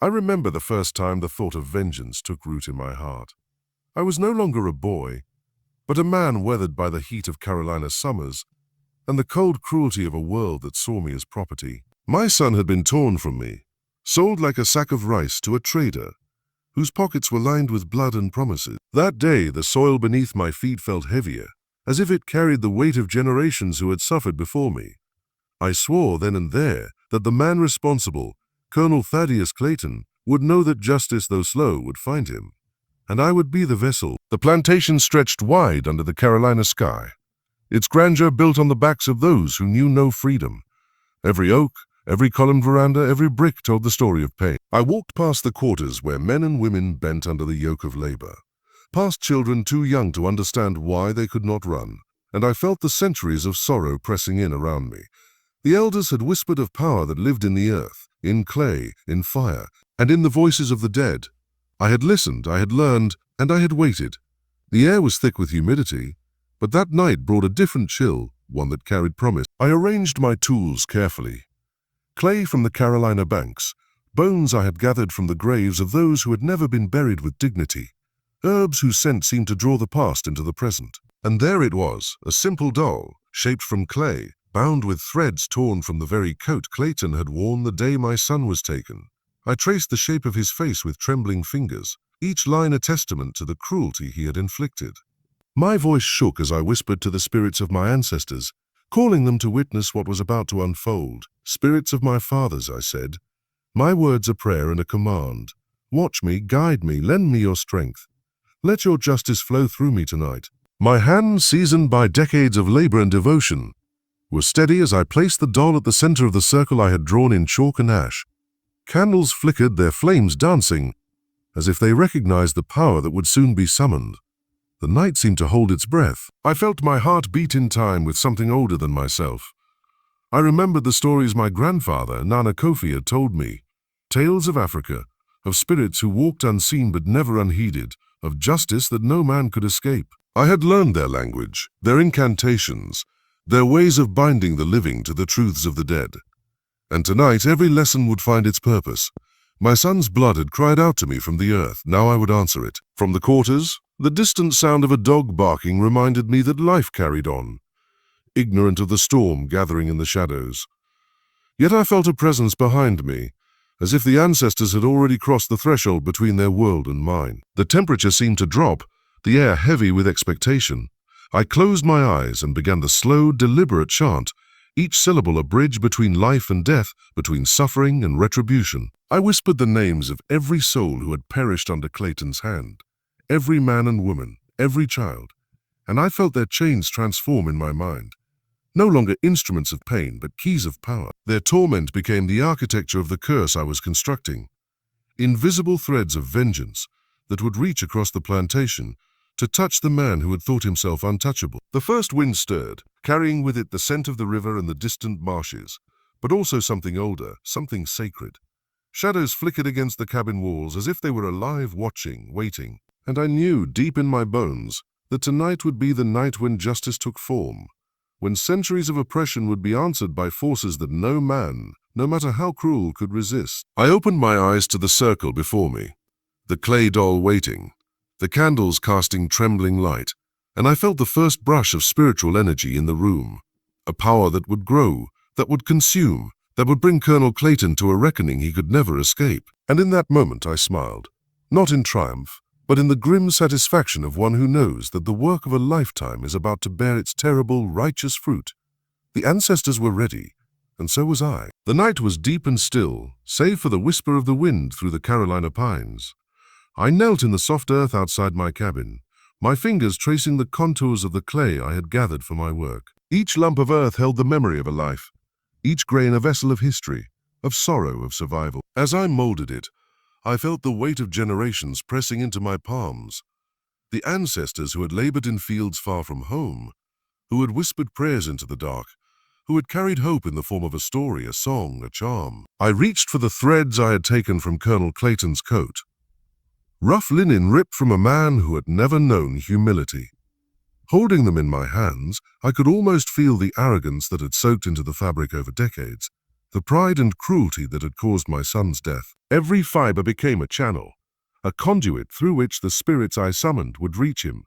I remember the first time the thought of vengeance took root in my heart. I was no longer a boy, but a man weathered by the heat of Carolina summers and the cold cruelty of a world that saw me as property. My son had been torn from me, sold like a sack of rice to a trader whose pockets were lined with blood and promises. That day, the soil beneath my feet felt heavier, as if it carried the weight of generations who had suffered before me. I swore then and there that the man responsible, Colonel Thaddius Clayton, would know that justice, though slow, would find him, and I would be the vessel. The plantation stretched wide under the Carolina sky, its grandeur built on the backs of those who knew no freedom. Every oak, every columned veranda, every brick told the story of pain. I walked past the quarters where men and women bent under the yoke of labor, past children too young to understand why they could not run, and I felt the centuries of sorrow pressing in around me. The elders had whispered of power that lived in the earth, in clay, in fire, and in the voices of the dead. I had listened, I had learned, and I had waited. The air was thick with humidity, but that night brought a different chill, one that carried promise. I arranged my tools carefully. Clay from the Carolina banks, bones I had gathered from the graves of those who had never been buried with dignity, herbs whose scent seemed to draw the past into the present. And there it was, a simple doll, shaped from clay, bound with threads torn from the very coat Clayton had worn the day my son was taken. I traced the shape of his face with trembling fingers, each line a testament to the cruelty he had inflicted. My voice shook as I whispered to the spirits of my ancestors, calling them to witness what was about to unfold. Spirits of my fathers, I said, my words a prayer and a command. Watch me, guide me, lend me your strength. Let your justice flow through me tonight. My hands, seasoned by decades of labor and devotion, were steady as I placed the doll at the center of the circle I had drawn in chalk and ash. Candles flickered, their flames dancing, as if they recognized the power that would soon be summoned. The night seemed to hold its breath. I felt my heart beat in time with something older than myself. I remembered the stories my grandfather, Nana Kofi, had told me. Tales of Africa, of spirits who walked unseen but never unheeded, of justice that no man could escape. I had learned their language, their incantations, their ways of binding the living to the truths of the dead. And tonight every lesson would find its purpose. My son's blood had cried out to me from the earth, now I would answer it. From the quarters, the distant sound of a dog barking reminded me that life carried on, ignorant of the storm gathering in the shadows. Yet I felt a presence behind me, as if the ancestors had already crossed the threshold between their world and mine. The temperature seemed to drop, the air heavy with expectation. I closed my eyes and began the slow, deliberate chant, each syllable a bridge between life and death, between suffering and retribution. I whispered the names of every soul who had perished under Clayton's hand, every man and woman, every child, and I felt their chains transform in my mind. No longer instruments of pain, but keys of power. Their torment became the architecture of the curse I was constructing. Invisible threads of vengeance that would reach across the plantation to touch the man who had thought himself untouchable. The first wind stirred, carrying with it the scent of the river and the distant marshes, but also something older, something sacred. Shadows flickered against the cabin walls as if they were alive, watching, waiting. And I knew, deep in my bones, that tonight would be the night when justice took form, when centuries of oppression would be answered by forces that no man, no matter how cruel, could resist. I opened my eyes to the circle before me, the clay doll waiting, the candles casting trembling light, and I felt the first brush of spiritual energy in the room, a power that would grow, that would consume, that would bring Colonel Clayton to a reckoning he could never escape. And in that moment I smiled, not in triumph, but in the grim satisfaction of one who knows that the work of a lifetime is about to bear its terrible, righteous fruit. The ancestors were ready, and so was I. The night was deep and still, save for the whisper of the wind through the Carolina pines. I knelt in the soft earth outside my cabin, my fingers tracing the contours of the clay I had gathered for my work. Each lump of earth held the memory of a life, each grain a vessel of history, of sorrow, of survival. As I molded it, I felt the weight of generations pressing into my palms. The ancestors who had labored in fields far from home, who had whispered prayers into the dark, who had carried hope in the form of a story, a song, a charm. I reached for the threads I had taken from Colonel Clayton's coat, rough linen ripped from a man who had never known humility. Holding them in my hands, I could almost feel the arrogance that had soaked into the fabric over decades. the pride and cruelty that had caused my son's death. Every fiber became a channel, a conduit through which the spirits I summoned would reach him,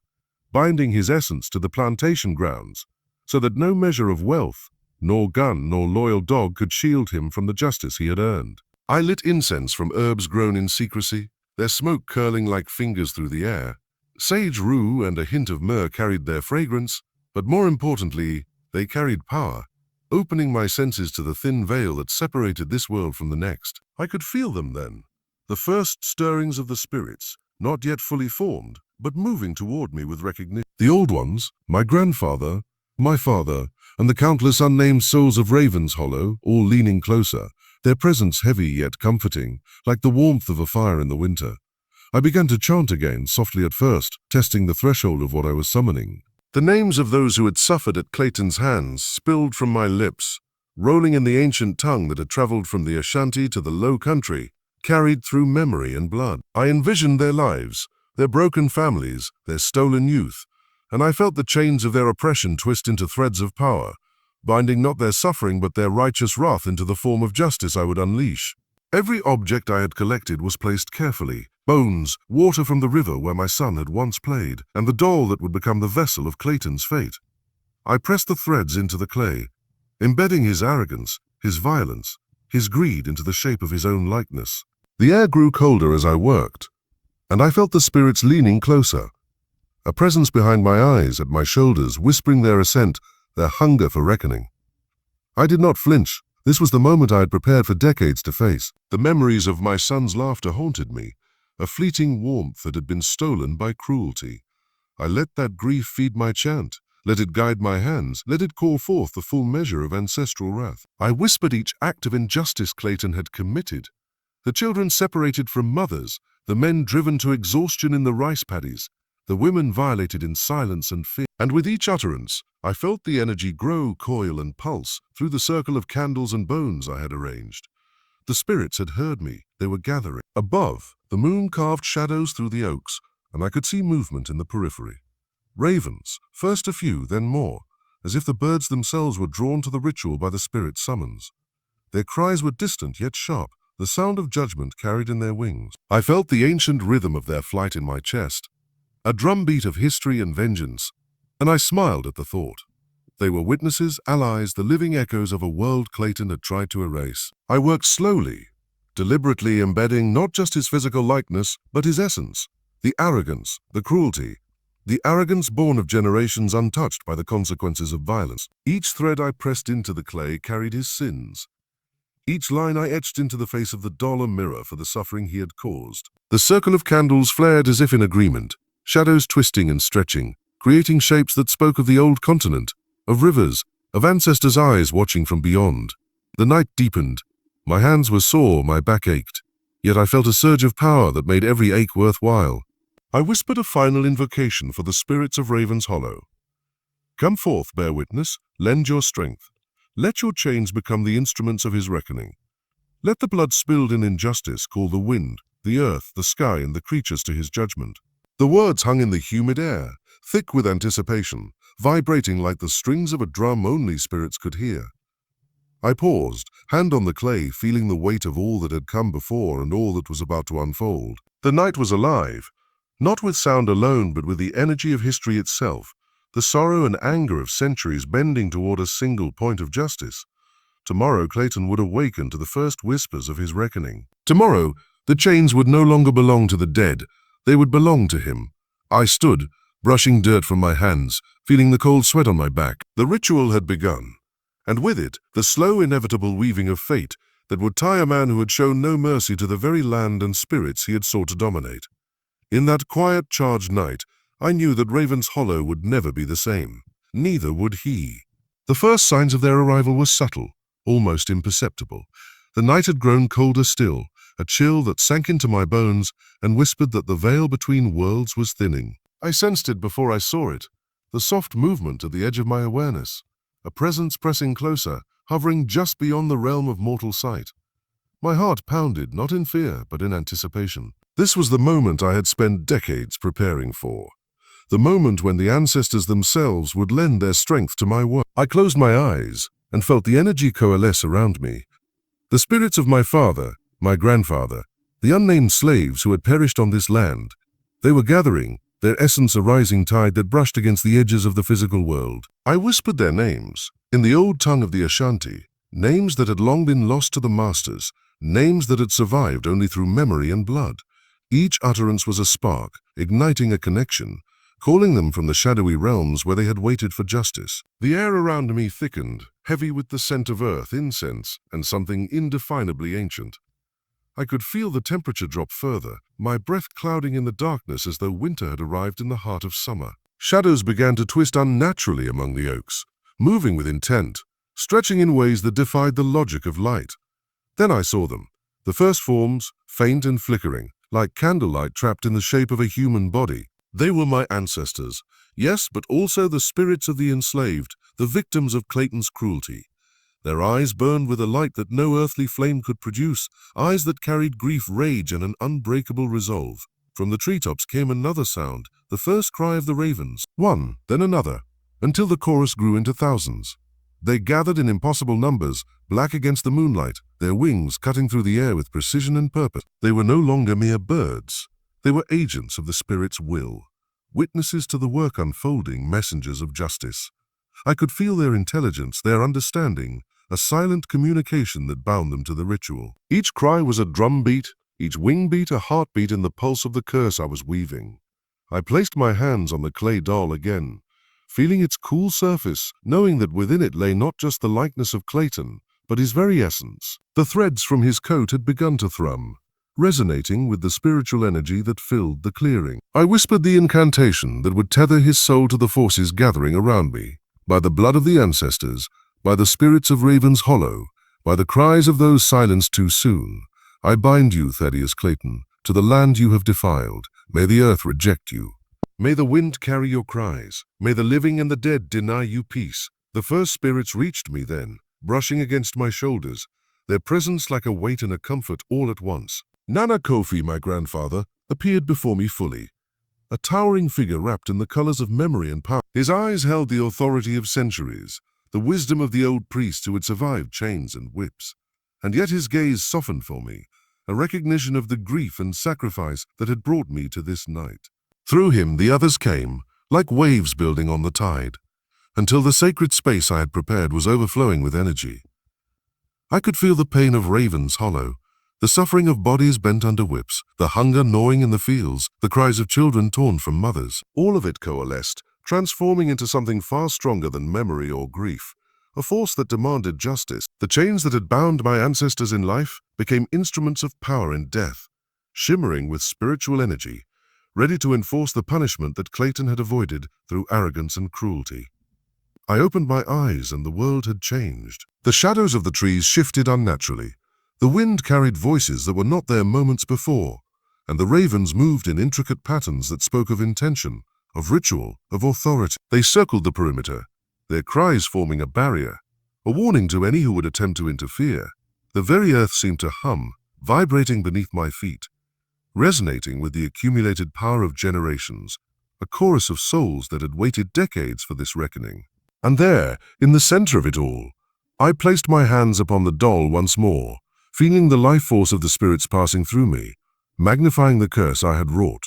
binding his essence to the plantation grounds, so that no measure of wealth, nor gun, nor loyal dog could shield him from the justice he had earned. I lit incense from herbs grown in secrecy, their smoke curling like fingers through the air. Sage, rue, and a hint of myrrh carried their fragrance, but more importantly, they carried power, opening my senses to the thin veil that separated this world from the next. I could feel them then, the first stirrings of the spirits, not yet fully formed, but moving toward me with recognition. The old ones, my grandfather, my father, and the countless unnamed souls of Raven's Hollow, all leaning closer, their presence heavy yet comforting, like the warmth of a fire in the winter. I began to chant again, softly at first, testing the threshold of what I was summoning. The names of those who had suffered at Clayton's hands spilled from my lips, rolling in the ancient tongue that had traveled from the Ashanti to the Low Country, carried through memory and blood. I envisioned their lives, their broken families, their stolen youth, and I felt the chains of their oppression twist into threads of power, binding not their suffering but their righteous wrath into the form of justice I would unleash. Every object I had collected was placed carefully: bones, water from the river where my son had once played, and the doll that would become the vessel of Clayton's fate. I pressed the threads into the clay, embedding his arrogance, his violence, his greed into the shape of his own likeness. The air grew colder as I worked, and I felt the spirits leaning closer, a presence behind my eyes, at my shoulders, whispering their assent, their hunger for reckoning. I did not flinch. This was the moment I had prepared for decades to face. The memories of my son's laughter haunted me, a fleeting warmth that had been stolen by cruelty. I let that grief feed my chant, let it guide my hands, let it call forth the full measure of ancestral wrath. I whispered each act of injustice Clayton had committed: the children separated from mothers, the men driven to exhaustion in the rice paddies, the women violated in silence and fear. And with each utterance, I felt the energy grow, coil, and pulse through the circle of candles and bones I had arranged. The spirits had heard me. They were gathering. Above, the moon carved shadows through the oaks, and I could see movement in the periphery. Ravens, first a few, then more, as if the birds themselves were drawn to the ritual by the spirit's summons. Their cries were distant yet sharp, the sound of judgment carried in their wings. I felt the ancient rhythm of their flight in my chest, a drumbeat of history and vengeance, and I smiled at the thought. They were witnesses, allies, the living echoes of a world Clayton had tried to erase. I worked slowly, deliberately embedding not just his physical likeness, but his essence, the arrogance, the cruelty, the arrogance born of generations untouched by the consequences of violence. Each thread I pressed into the clay carried his sins. Each line I etched into the face of the doll a mirror for the suffering he had caused. The circle of candles flared as if in agreement, shadows twisting and stretching, creating shapes that spoke of the old continent, of rivers, of ancestors' eyes watching from beyond. The night deepened. My hands were sore, my back ached, yet I felt a surge of power that made every ache worthwhile. I whispered a final invocation for the spirits of Raven's Hollow. Come forth, bear witness, lend your strength. Let your chains become the instruments of his reckoning. Let the blood spilled in injustice call the wind, the earth, the sky, and the creatures to his judgment. The words hung in the humid air, thick with anticipation, vibrating like the strings of a drum only spirits could hear. I paused, hand on the clay, feeling the weight of all that had come before and all that was about to unfold. The night was alive, not with sound alone, but with the energy of history itself, the sorrow and anger of centuries bending toward a single point of justice. Tomorrow Clayton would awaken to the first whispers of his reckoning. Tomorrow, the chains would no longer belong to the dead. They would belong to him. I stood, brushing dirt from my hands, feeling the cold sweat on my back. The ritual had begun, and with it, the slow, inevitable weaving of fate that would tie a man who had shown no mercy to the very land and spirits he had sought to dominate. In that quiet, charged night, I knew that Raven's Hollow would never be the same. Neither would he. The first signs of their arrival were subtle, almost imperceptible. The night had grown colder still, a chill that sank into my bones and whispered that the veil between worlds was thinning. I sensed it before I saw it, the soft movement at the edge of my awareness, a presence pressing closer, hovering just beyond the realm of mortal sight. My heart pounded, not in fear, but in anticipation. This was the moment I had spent decades preparing for. The moment when the ancestors themselves would lend their strength to my work. I closed my eyes and felt the energy coalesce around me, The spirits of my father, my grandfather, the unnamed slaves who had perished on this land. They were gathering, their essence a rising tide that brushed against the edges of the physical world. I whispered their names, in the old tongue of the Ashanti, names that had long been lost to the masters, names that had survived only through memory and blood. Each utterance was a spark, igniting a connection, calling them from the shadowy realms where they had waited for justice. The air around me thickened, heavy with the scent of earth, incense, and something indefinably ancient. I could feel the temperature drop further, my breath clouding in the darkness as though winter had arrived in the heart of summer. Shadows began to twist unnaturally among the oaks, moving with intent, stretching in ways that defied the logic of light. Then I saw them, the first forms, faint and flickering, like candlelight trapped in the shape of a human body. They were my ancestors, yes, but also the spirits of the enslaved, the victims of Clayton's cruelty. Their eyes burned with a light that no earthly flame could produce, eyes that carried grief, rage, and an unbreakable resolve. From the treetops came another sound, the first cry of the ravens, one, then another, until the chorus grew into thousands. They gathered in impossible numbers, black against the moonlight, their wings cutting through the air with precision and purpose. They were no longer mere birds. They were agents of the spirit's will, witnesses to the work unfolding, messengers of justice. I could feel their intelligence, their understanding, a silent communication that bound them to the ritual. Each cry was a drum beat, each wing beat a heartbeat in the pulse of the curse I was weaving. I placed my hands on the clay doll again, feeling its cool surface, knowing that within it lay not just the likeness of Clayton, but his very essence. The threads from his coat had begun to thrum, resonating with the spiritual energy that filled the clearing. I whispered the incantation that would tether his soul to the forces gathering around me. By the blood of the ancestors, by the spirits of Ravens Hollow, by the cries of those silenced too soon, I bind you, Thaddius Clayton, to the land you have defiled. May the earth reject you. May the wind carry your cries. May the living and the dead deny you peace. The first spirits reached me then, brushing against my shoulders, their presence like a weight and a comfort all at once. Nana Kofi, my grandfather, appeared before me fully, a towering figure wrapped in the colors of memory and power. His eyes held the authority of centuries, the wisdom of the old priests who had survived chains and whips. And yet his gaze softened for me, a recognition of the grief and sacrifice that had brought me to this night. Through him the others came, like waves building on the tide, until the sacred space I had prepared was overflowing with energy. I could feel the pain of Ravens Hollow, the suffering of bodies bent under whips, the hunger gnawing in the fields, the cries of children torn from mothers. All of it coalesced, transforming into something far stronger than memory or grief, a force that demanded justice. The chains that had bound my ancestors in life became instruments of power in death, shimmering with spiritual energy, ready to enforce the punishment that Clayton had avoided through arrogance and cruelty. I opened my eyes and the world had changed. The shadows of the trees shifted unnaturally. The wind carried voices that were not there moments before, and the ravens moved in intricate patterns that spoke of intention, of ritual, of authority. They circled the perimeter, their cries forming a barrier, a warning to any who would attempt to interfere. The very earth seemed to hum, vibrating beneath my feet, resonating with the accumulated power of generations, a chorus of souls that had waited decades for this reckoning. And there, in the center of it all, I placed my hands upon the doll once more, feeling the life force of the spirits passing through me, magnifying the curse I had wrought.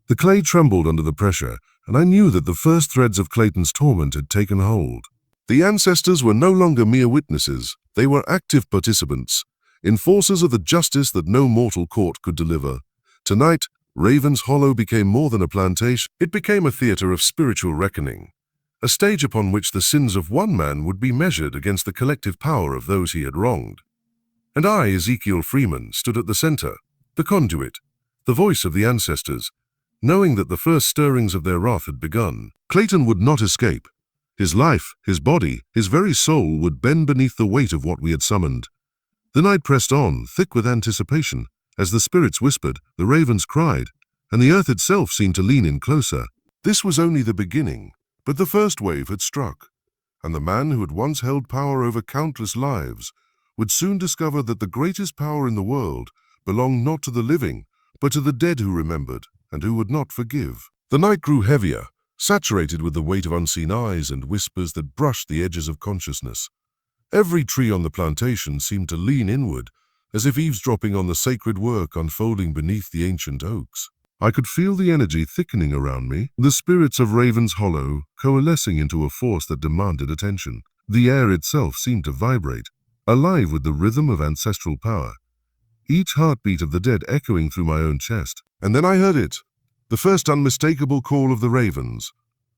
The clay trembled under the pressure, and I knew that the first threads of Clayton's torment had taken hold. The ancestors were no longer mere witnesses, they were active participants, enforcers of the justice that no mortal court could deliver. Tonight, Ravens Hollow became more than a plantation. It became a theater of spiritual reckoning, a stage upon which the sins of one man would be measured against the collective power of those he had wronged. And I, Ezekiel Freeman, stood at the center, the conduit, the voice of the ancestors, knowing that the first stirrings of their wrath had begun. Clayton would not escape. His life, his body, his very soul would bend beneath the weight of what we had summoned. The night pressed on, thick with anticipation. As the spirits whispered, the ravens cried, and the earth itself seemed to lean in closer. This was only the beginning, but the first wave had struck, and the man who had once held power over countless lives would soon discover that the greatest power in the world belonged not to the living, but to the dead who remembered and who would not forgive. The night grew heavier, saturated with the weight of unseen eyes and whispers that brushed the edges of consciousness. Every tree on the plantation seemed to lean inward, as if eavesdropping on the sacred work unfolding beneath the ancient oaks. I could feel the energy thickening around me, the spirits of Raven's Hollow coalescing into a force that demanded attention. The air itself seemed to vibrate, alive with the rhythm of ancestral power, each heartbeat of the dead echoing through my own chest. And then I heard it, the first unmistakable call of the ravens.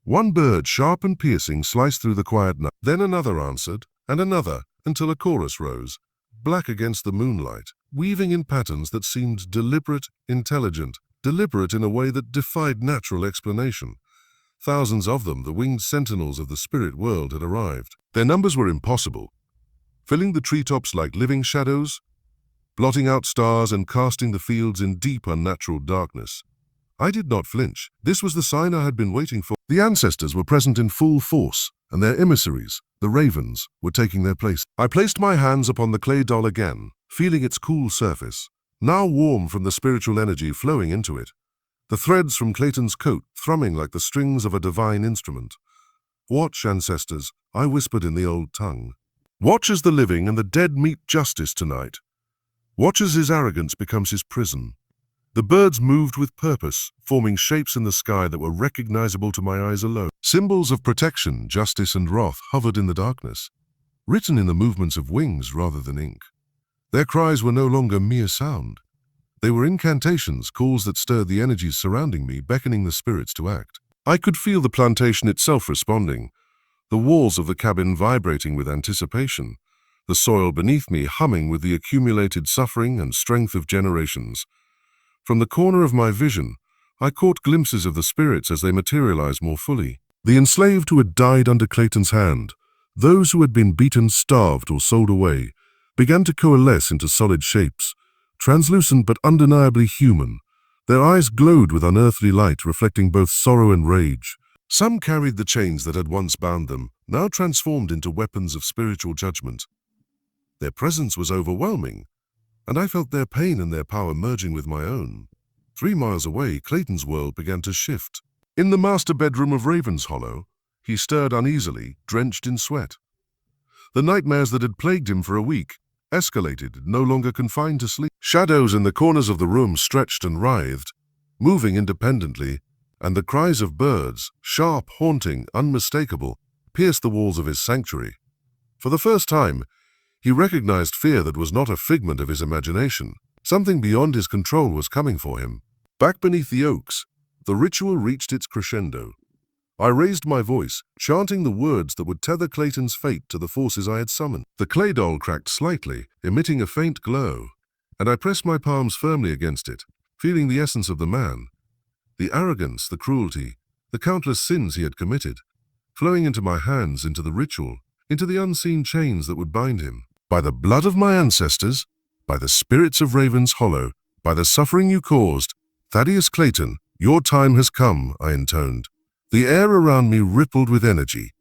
One bird, sharp and piercing, sliced through the quiet night. Then another answered, and another, until a chorus rose, black against the moonlight, weaving in patterns that seemed deliberate, intelligent, deliberate in a way that defied natural explanation. Thousands of them, the winged sentinels of the spirit world, had arrived. Their numbers were impossible, filling the treetops like living shadows, blotting out stars and casting the fields in deep unnatural darkness. I did not flinch. This was the sign I had been waiting for. The ancestors were present in full force, and their emissaries, the ravens, were taking their place. I placed my hands upon the clay doll again, feeling its cool surface, now warm from the spiritual energy flowing into it, the threads from Clayton's coat thrumming like the strings of a divine instrument. "Watch, ancestors," I whispered in the old tongue. "Watch as the living and the dead meet justice tonight. Watch as his arrogance becomes his prison." The birds moved with purpose, forming shapes in the sky that were recognizable to my eyes alone. Symbols of protection, justice, and wrath hovered in the darkness, written in the movements of wings rather than ink. Their cries were no longer mere sound. They were incantations, calls that stirred the energies surrounding me, beckoning the spirits to act. I could feel the plantation itself responding, the walls of the cabin vibrating with anticipation, the soil beneath me humming with the accumulated suffering and strength of generations. From the corner of my vision, I caught glimpses of the spirits as they materialized more fully. The enslaved who had died under Clayton's hand, those who had been beaten, starved, or sold away, began to coalesce into solid shapes, translucent but undeniably human. Their eyes glowed with unearthly light, reflecting both sorrow and rage. Some carried the chains that had once bound them, now transformed into weapons of spiritual judgment. Their presence was overwhelming, and I felt their pain and their power merging with my own. 3 miles away, Clayton's world began to shift. In the master bedroom of Raven's Hollow, he stirred uneasily, drenched in sweat. The nightmares that had plagued him for a week escalated, no longer confined to sleep. Shadows in the corners of the room stretched and writhed, moving independently, and the cries of birds, sharp, haunting, unmistakable, pierced the walls of his sanctuary. For the first time, he recognized fear that was not a figment of his imagination. Something beyond his control was coming for him. Back beneath the oaks, the ritual reached its crescendo. I raised my voice, chanting the words that would tether Clayton's fate to the forces I had summoned. The clay doll cracked slightly, emitting a faint glow, and I pressed my palms firmly against it, feeling the essence of the man, the arrogance, the cruelty, the countless sins he had committed, flowing into my hands, into the ritual, into the unseen chains that would bind him. "By the blood of my ancestors, by the spirits of Raven's Hollow, by the suffering you caused, Thaddius Clayton, your time has come," I intoned. The air around me rippled with energy,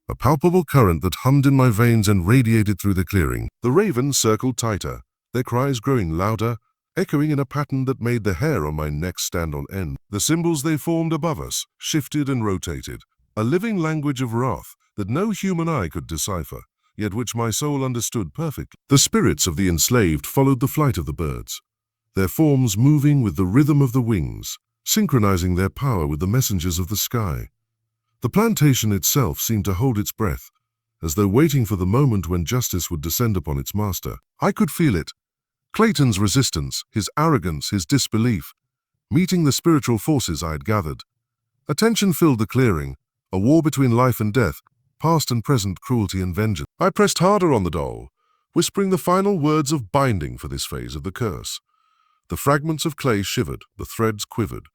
a palpable current that hummed in my veins and radiated through the clearing. The ravens circled tighter, their cries growing louder, echoing in a pattern that made the hair on my neck stand on end. The symbols they formed above us shifted and rotated, a living language of wrath that no human eye could decipher, yet which my soul understood perfectly. The spirits of the enslaved followed the flight of the birds, their forms moving with the rhythm of the wings, synchronizing their power with the messengers of the sky. The plantation itself seemed to hold its breath, as though waiting for the moment when justice would descend upon its master. I could feel it. Clayton's resistance, his arrogance, his disbelief, meeting the spiritual forces I had gathered. A tension filled the clearing, a war between life and death, past and present cruelty and vengeance. I pressed harder on the doll, whispering the final words of binding for this phase of the curse. The fragments of clay shivered, the threads quivered,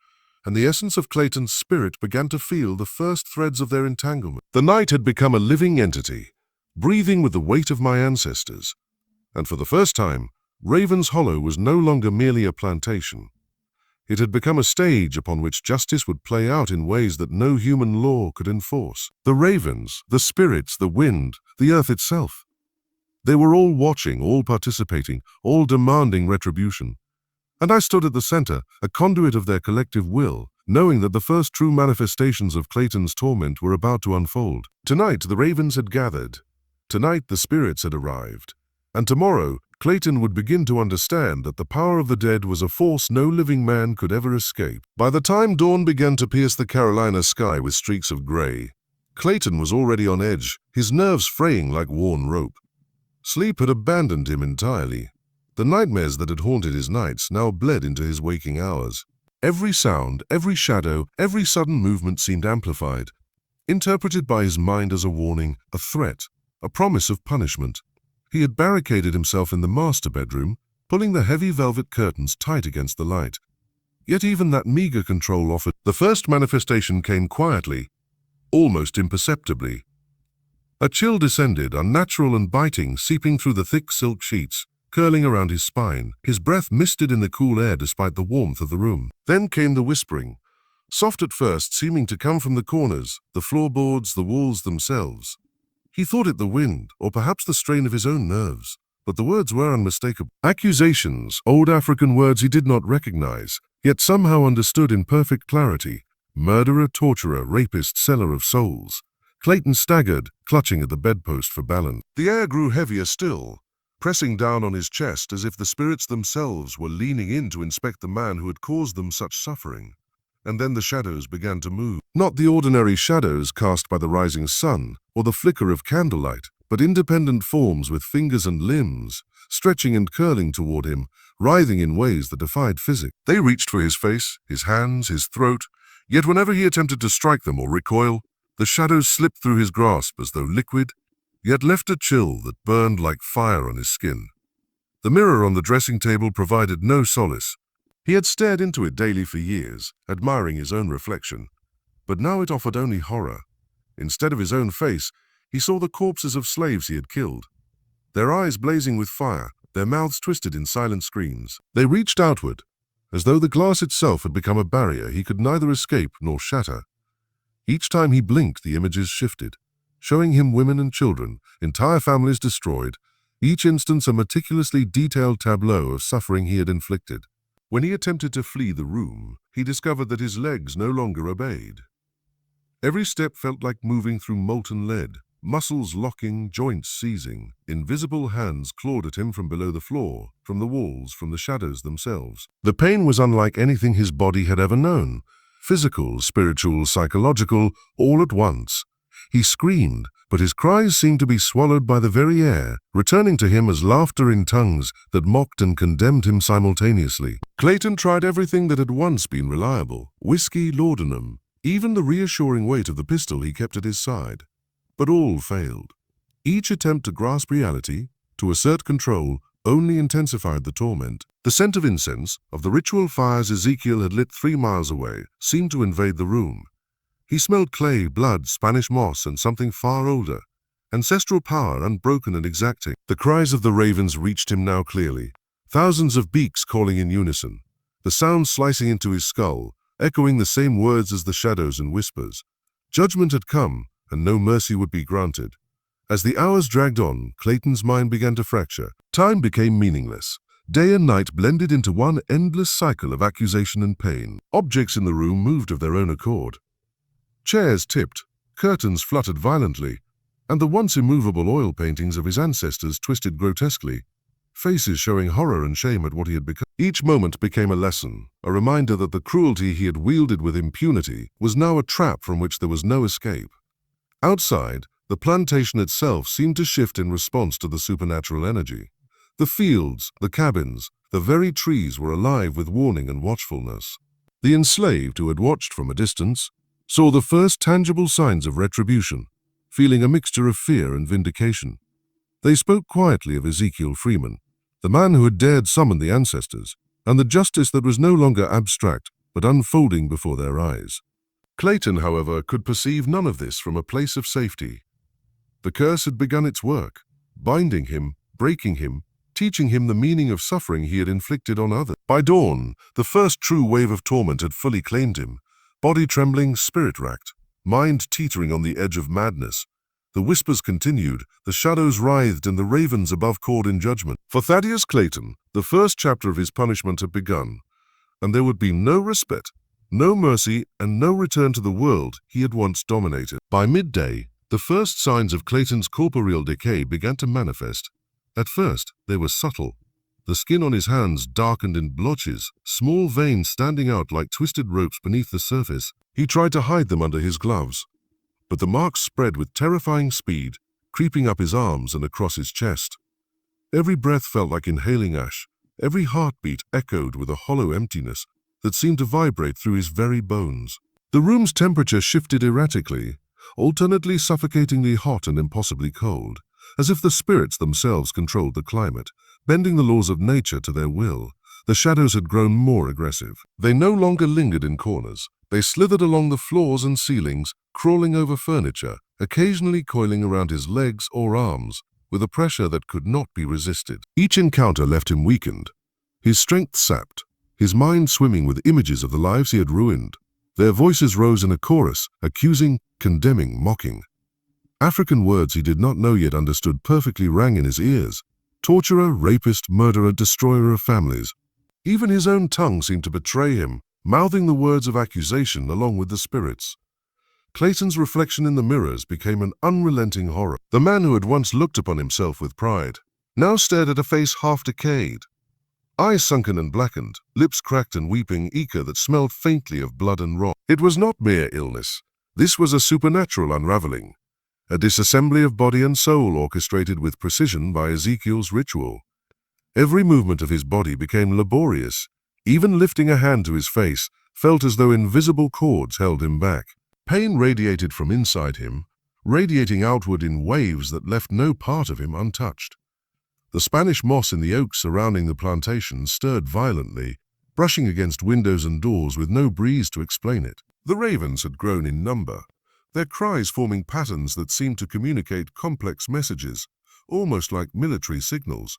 and the essence of Clayton's spirit began to feel the first threads of their entanglement. The night had become a living entity, breathing with the weight of my ancestors. And for the first time, Raven's Hollow was no longer merely a plantation. It had become a stage upon which justice would play out in ways that no human law could enforce. The ravens, the spirits, the wind, the earth itself. They were all watching, all participating, all demanding retribution. And I stood at the center, a conduit of their collective will, knowing that the first true manifestations of Clayton's torment were about to unfold. Tonight, the ravens had gathered Tonight the spirits had arrived, and tomorrow Clayton would begin to understand that the power of the dead was a force no living man could ever escape. By the time dawn began to pierce the Carolina sky with streaks of gray, Clayton was already on edge, his nerves fraying like worn rope. Sleep had abandoned him entirely. The nightmares that had haunted his nights now bled into his waking hours. Every sound, every shadow, every sudden movement seemed amplified, interpreted by his mind as a warning, a threat, a promise of punishment. He had barricaded himself in the master bedroom, pulling the heavy velvet curtains tight against the light. Yet even that meager control offered. The first manifestation came quietly, almost imperceptibly. A chill descended, unnatural and biting, seeping through the thick silk sheets, curling around his spine. His breath misted in the cool air despite the warmth of the room. Then came the whispering, soft at first, seeming to come from the corners, the floorboards, the walls themselves. He thought it the wind, or perhaps the strain of his own nerves, but the words were unmistakable. Accusations, old African words he did not recognize, yet somehow understood in perfect clarity. Murderer, torturer, rapist, seller of souls. Clayton staggered, clutching at the bedpost for balance. The air grew heavier still, pressing down on his chest as if the spirits themselves were leaning in to inspect the man who had caused them such suffering. And then the shadows began to move. Not the ordinary shadows cast by the rising sun or the flicker of candlelight, but independent forms with fingers and limbs, stretching and curling toward him, writhing in ways that defied physics. They reached for his face, his hands, his throat, yet whenever he attempted to strike them or recoil, the shadows slipped through his grasp as though liquid, yet left a chill that burned like fire on his skin. The mirror on the dressing table provided no solace. He had stared into it daily for years, admiring his own reflection, but now it offered only horror. Instead of his own face, he saw the corpses of slaves he had killed, their eyes blazing with fire, their mouths twisted in silent screams. They reached outward, as though the glass itself had become a barrier he could neither escape nor shatter. Each time he blinked, the images shifted, showing him women and children, entire families destroyed, each instance a meticulously detailed tableau of suffering he had inflicted. When he attempted to flee the room, he discovered that his legs no longer obeyed. Every step felt like moving through molten lead, muscles locking, joints seizing. Invisible hands clawed at him from below the floor, from the walls, from the shadows themselves. The pain was unlike anything his body had ever known. Physical, spiritual, psychological, all at once. He screamed, but his cries seemed to be swallowed by the very air, returning to him as laughter in tongues that mocked and condemned him simultaneously. Clayton tried everything that had once been reliable: whiskey, laudanum, even the reassuring weight of the pistol he kept at his side. But all failed. Each attempt to grasp reality, to assert control, only intensified the torment. The scent of incense, of the ritual fires Ezekiel had lit 3 miles away, seemed to invade the room. He smelled clay, blood, Spanish moss, and something far older. Ancestral power, unbroken and exacting. The cries of the ravens reached him now clearly. Thousands of beaks calling in unison. The sound slicing into his skull, echoing the same words as the shadows and whispers. Judgment had come, and no mercy would be granted. As the hours dragged on, Clayton's mind began to fracture. Time became meaningless. Day and night blended into one endless cycle of accusation and pain. Objects in the room moved of their own accord. Chairs tipped, curtains fluttered violently, and the once immovable oil paintings of his ancestors twisted grotesquely, faces showing horror and shame at what he had become. Each moment became a lesson, a reminder that the cruelty he had wielded with impunity was now a trap from which there was no escape. Outside, the plantation itself seemed to shift in response to the supernatural energy. The fields, the cabins, the very trees were alive with warning and watchfulness. The enslaved, who had watched from a distance, saw the first tangible signs of retribution, feeling a mixture of fear and vindication. They spoke quietly of Ezekiel Freeman, the man who had dared summon the ancestors, and the justice that was no longer abstract but unfolding before their eyes. Clayton, however, could perceive none of this from a place of safety. The curse had begun its work, binding him, breaking him, teaching him the meaning of suffering he had inflicted on others. By dawn, the first true wave of torment had fully claimed him, body trembling, spirit racked, mind teetering on the edge of madness. The whispers continued, the shadows writhed, and the ravens above cawed in judgment. For Thaddius Clayton, the first chapter of his punishment had begun, and there would be no respite, no mercy, and no return to the world he had once dominated. By midday, The first signs of Clayton's corporeal decay began to manifest. At first, they were subtle. The skin on his hands darkened in blotches, small veins standing out like twisted ropes beneath the surface. He tried to hide them under his gloves, but the marks spread with terrifying speed, creeping up his arms and across his chest. Every breath felt like inhaling ash. Every heartbeat echoed with a hollow emptiness that seemed to vibrate through his very bones. The room's temperature shifted erratically, alternately suffocatingly hot and impossibly cold, as if the spirits themselves controlled the climate, bending the laws of nature to their will. The shadows had grown more aggressive. They no longer lingered in corners. They slithered along the floors and ceilings, crawling over furniture, occasionally coiling around his legs or arms, with a pressure that could not be resisted. Each encounter left him weakened, his strength sapped, his mind swimming with images of the lives he had ruined. Their voices rose in a chorus, accusing, condemning, mocking. African words he did not know yet understood perfectly rang in his ears. Torturer, rapist, murderer, destroyer of families. Even his own tongue seemed to betray him, mouthing the words of accusation along with the spirits. Clayton's reflection in the mirrors became an unrelenting horror. The man who had once looked upon himself with pride now stared at a face half decayed. Eyes sunken and blackened, lips cracked and weeping ichor that smelled faintly of blood and rot. It was not mere illness. This was a supernatural unraveling, a disassembly of body and soul orchestrated with precision by Ezekiel's ritual. Every movement of his body became laborious. Even lifting a hand to his face felt as though invisible cords held him back. Pain radiated from inside him, radiating outward in waves that left no part of him untouched. The Spanish moss in the oaks surrounding the plantation stirred violently, brushing against windows and doors with no breeze to explain it. The ravens had grown in number, their cries forming patterns that seemed to communicate complex messages, almost like military signals.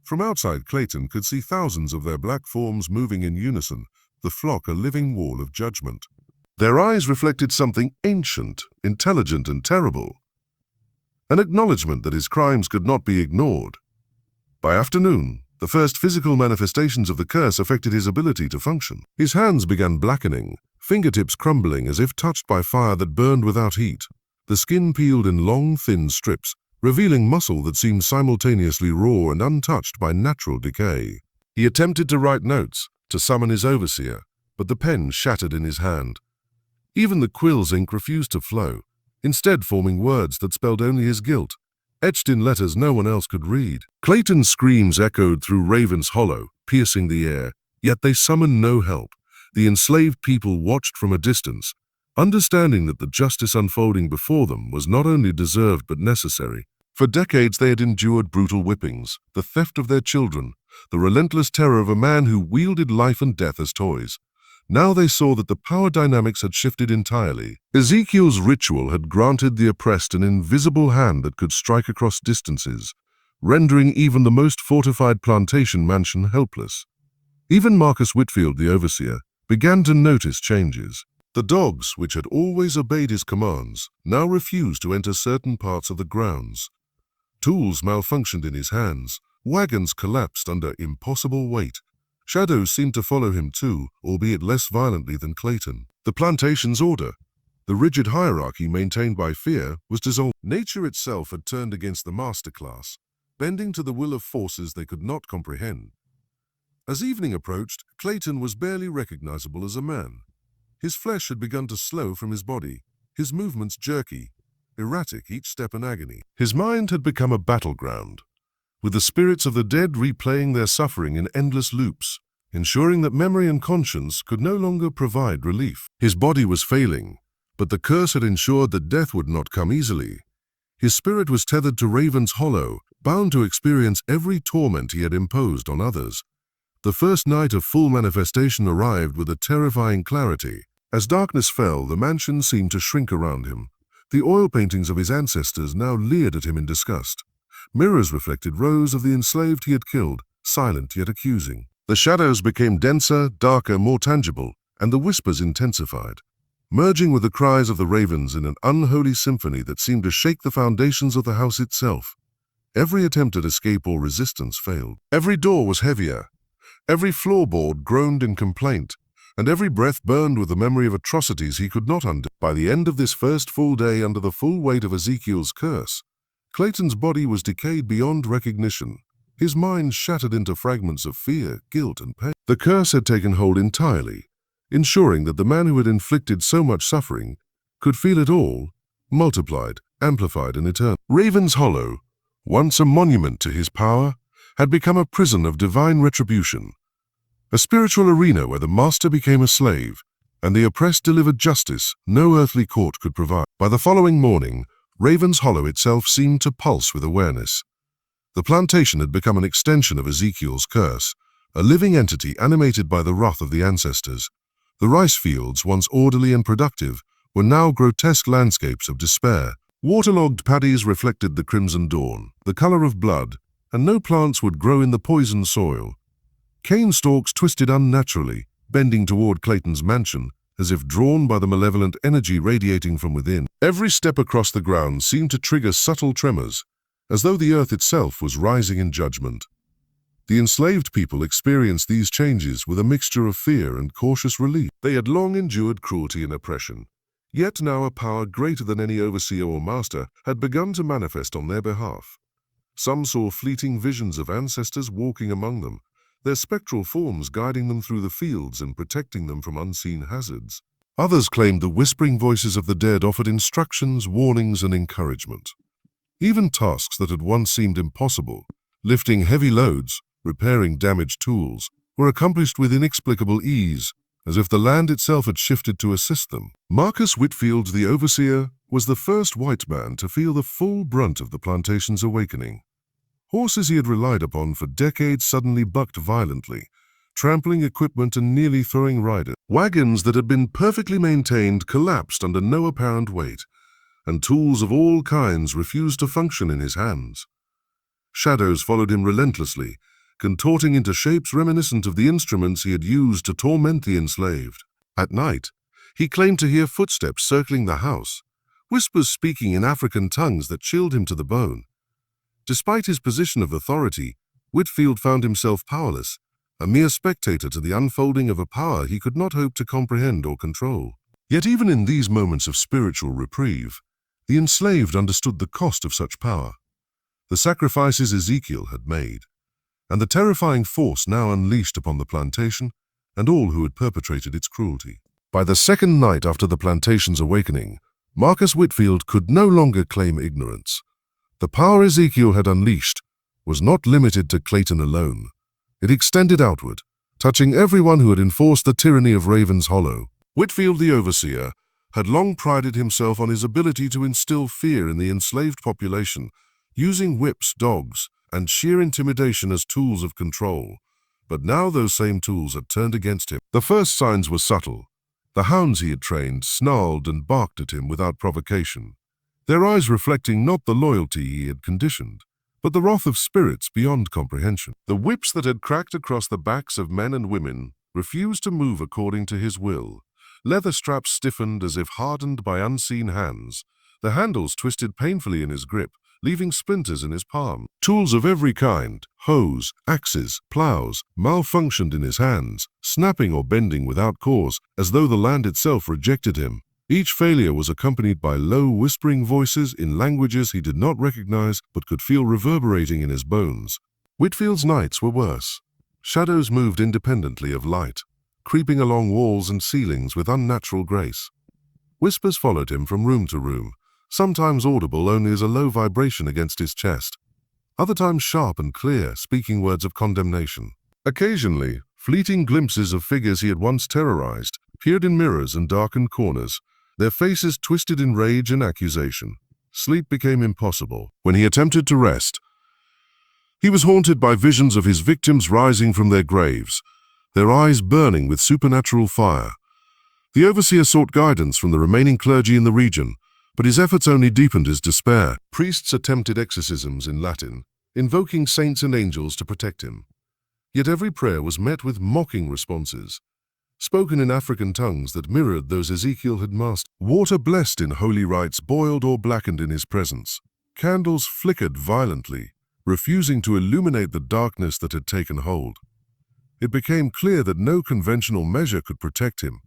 From outside, Clayton could see thousands of their black forms moving in unison, the flock a living wall of judgment. Their eyes reflected something ancient, intelligent, and terrible, an acknowledgement that his crimes could not be ignored. By afternoon, the first physical manifestations of the curse affected his ability to function. His hands began blackening, fingertips crumbling as if touched by fire that burned without heat. The skin peeled in long, thin strips, revealing muscle that seemed simultaneously raw and untouched by natural decay. He attempted to write notes, to summon his overseer, but the pen shattered in his hand. Even the quill's ink refused to flow, instead forming words that spelled only his guilt, etched in letters no one else could read. Clayton's screams echoed through Raven's Hollow, piercing the air, yet they summoned no help. The enslaved people watched from a distance, understanding that the justice unfolding before them was not only deserved but necessary. For decades they had endured brutal whippings, the theft of their children, the relentless terror of a man who wielded life and death as toys. Now they saw that the power dynamics had shifted entirely. Ezekiel's ritual had granted the oppressed an invisible hand that could strike across distances, rendering even the most fortified plantation mansion helpless. Even Marcus Whitfield, the overseer, began to notice changes. The dogs, which had always obeyed his commands, now refused to enter certain parts of the grounds. Tools malfunctioned in his hands, wagons collapsed under impossible weight. Shadows seemed to follow him too, albeit less violently than Clayton. The plantation's order, the rigid hierarchy maintained by fear, was dissolved. Nature itself had turned against the master class, bending to the will of forces they could not comprehend. As evening approached, Clayton was barely recognizable as a man. His flesh had begun to slow from his body, his movements jerky, erratic, each step an agony. His mind had become a battleground, with the spirits of the dead replaying their suffering in endless loops, ensuring that memory and conscience could no longer provide relief. His body was failing, but the curse had ensured that death would not come easily. His spirit was tethered to Raven's Hollow, bound to experience every torment he had imposed on others. The first night of full manifestation arrived with a terrifying clarity. As darkness fell, the mansion seemed to shrink around him. The oil paintings of his ancestors now leered at him in disgust. Mirrors reflected rows of the enslaved he had killed, silent yet accusing. The shadows became denser, darker, more tangible, and the whispers intensified, merging with the cries of the ravens in an unholy symphony that seemed to shake the foundations of the house itself. Every attempt at escape or resistance failed. Every door was heavier. Every floorboard groaned in complaint. and every breath burned with the memory of atrocities he could not undo. By the end of this first full day under the full weight of Ezekiel's curse, Clayton's body was decayed beyond recognition, his mind shattered into fragments of fear, guilt, and pain. The curse had taken hold entirely, ensuring that the man who had inflicted so much suffering could feel it all, multiplied, amplified, and eternal. Raven's Hollow, once a monument to his power, had become a prison of divine retribution, a spiritual arena where the master became a slave, and the oppressed delivered justice no earthly court could provide. By the following morning, Raven's Hollow itself seemed to pulse with awareness. The plantation had become an extension of Ezekiel's curse, a living entity animated by the wrath of the ancestors. The rice fields, once orderly and productive, were now grotesque landscapes of despair. Waterlogged paddies reflected the crimson dawn, the color of blood, and no plants would grow in the poisoned soil. Cane stalks twisted unnaturally, bending toward Clayton's mansion, as if drawn by the malevolent energy radiating from within. Every step across the ground seemed to trigger subtle tremors, as though the earth itself was rising in judgment. The enslaved people experienced these changes with a mixture of fear and cautious relief. They had long endured cruelty and oppression, yet now a power greater than any overseer or master had begun to manifest on their behalf. Some saw fleeting visions of ancestors walking among them, their spectral forms guiding them through the fields and protecting them from unseen hazards. Others claimed the whispering voices of the dead offered instructions, warnings, and encouragement. Even tasks that had once seemed impossible, lifting heavy loads, repairing damaged tools, were accomplished with inexplicable ease, as if the land itself had shifted to assist them. Marcus Whitfield, the overseer, was the first white man to feel the full brunt of the plantation's awakening. Horses he had relied upon for decades suddenly bucked violently, trampling equipment and nearly throwing riders. Wagons that had been perfectly maintained collapsed under no apparent weight, and tools of all kinds refused to function in his hands. Shadows followed him relentlessly, contorting into shapes reminiscent of the instruments he had used to torment the enslaved. At night, he claimed to hear footsteps circling the house, whispers speaking in African tongues that chilled him to the bone. Despite his position of authority, Whitfield found himself powerless, a mere spectator to the unfolding of a power he could not hope to comprehend or control. Yet even in these moments of spiritual reprieve, the enslaved understood the cost of such power, the sacrifices Ezekiel had made, and the terrifying force now unleashed upon the plantation and all who had perpetrated its cruelty. By the second night after the plantation's awakening, Marcus Whitfield could no longer claim ignorance. The power Ezekiel had unleashed was not limited to Clayton alone. It extended outward, touching everyone who had enforced the tyranny of Raven's Hollow. Whitfield, the overseer, had long prided himself on his ability to instill fear in the enslaved population, using whips, dogs, and sheer intimidation as tools of control. But now those same tools had turned against him. The first signs were subtle. The hounds he had trained snarled and barked at him without provocation, their eyes reflecting not the loyalty he had conditioned, but the wrath of spirits beyond comprehension. The whips that had cracked across the backs of men and women refused to move according to his will. Leather straps stiffened as if hardened by unseen hands. The handles twisted painfully in his grip, leaving splinters in his palm. Tools of every kind, hoes, axes, plows, malfunctioned in his hands, snapping or bending without cause, as though the land itself rejected him. Each failure was accompanied by low, whispering voices in languages he did not recognize but could feel reverberating in his bones. Whitfield's nights were worse. Shadows moved independently of light, creeping along walls and ceilings with unnatural grace. Whispers followed him from room to room, sometimes audible only as a low vibration against his chest, other times sharp and clear, speaking words of condemnation. Occasionally, fleeting glimpses of figures he had once terrorized peered in mirrors and darkened corners, their faces twisted in rage and accusation. Sleep became impossible. When he attempted to rest, he was haunted by visions of his victims rising from their graves, their eyes burning with supernatural fire. The overseer sought guidance from the remaining clergy in the region, but his efforts only deepened his despair. Priests attempted exorcisms in Latin, invoking saints and angels to protect him. Yet every prayer was met with mocking responses, spoken in African tongues that mirrored those Ezekiel had mastered. Water blessed in holy rites boiled or blackened in his presence. Candles flickered violently, refusing to illuminate the darkness that had taken hold. It became clear that no conventional measure could protect him.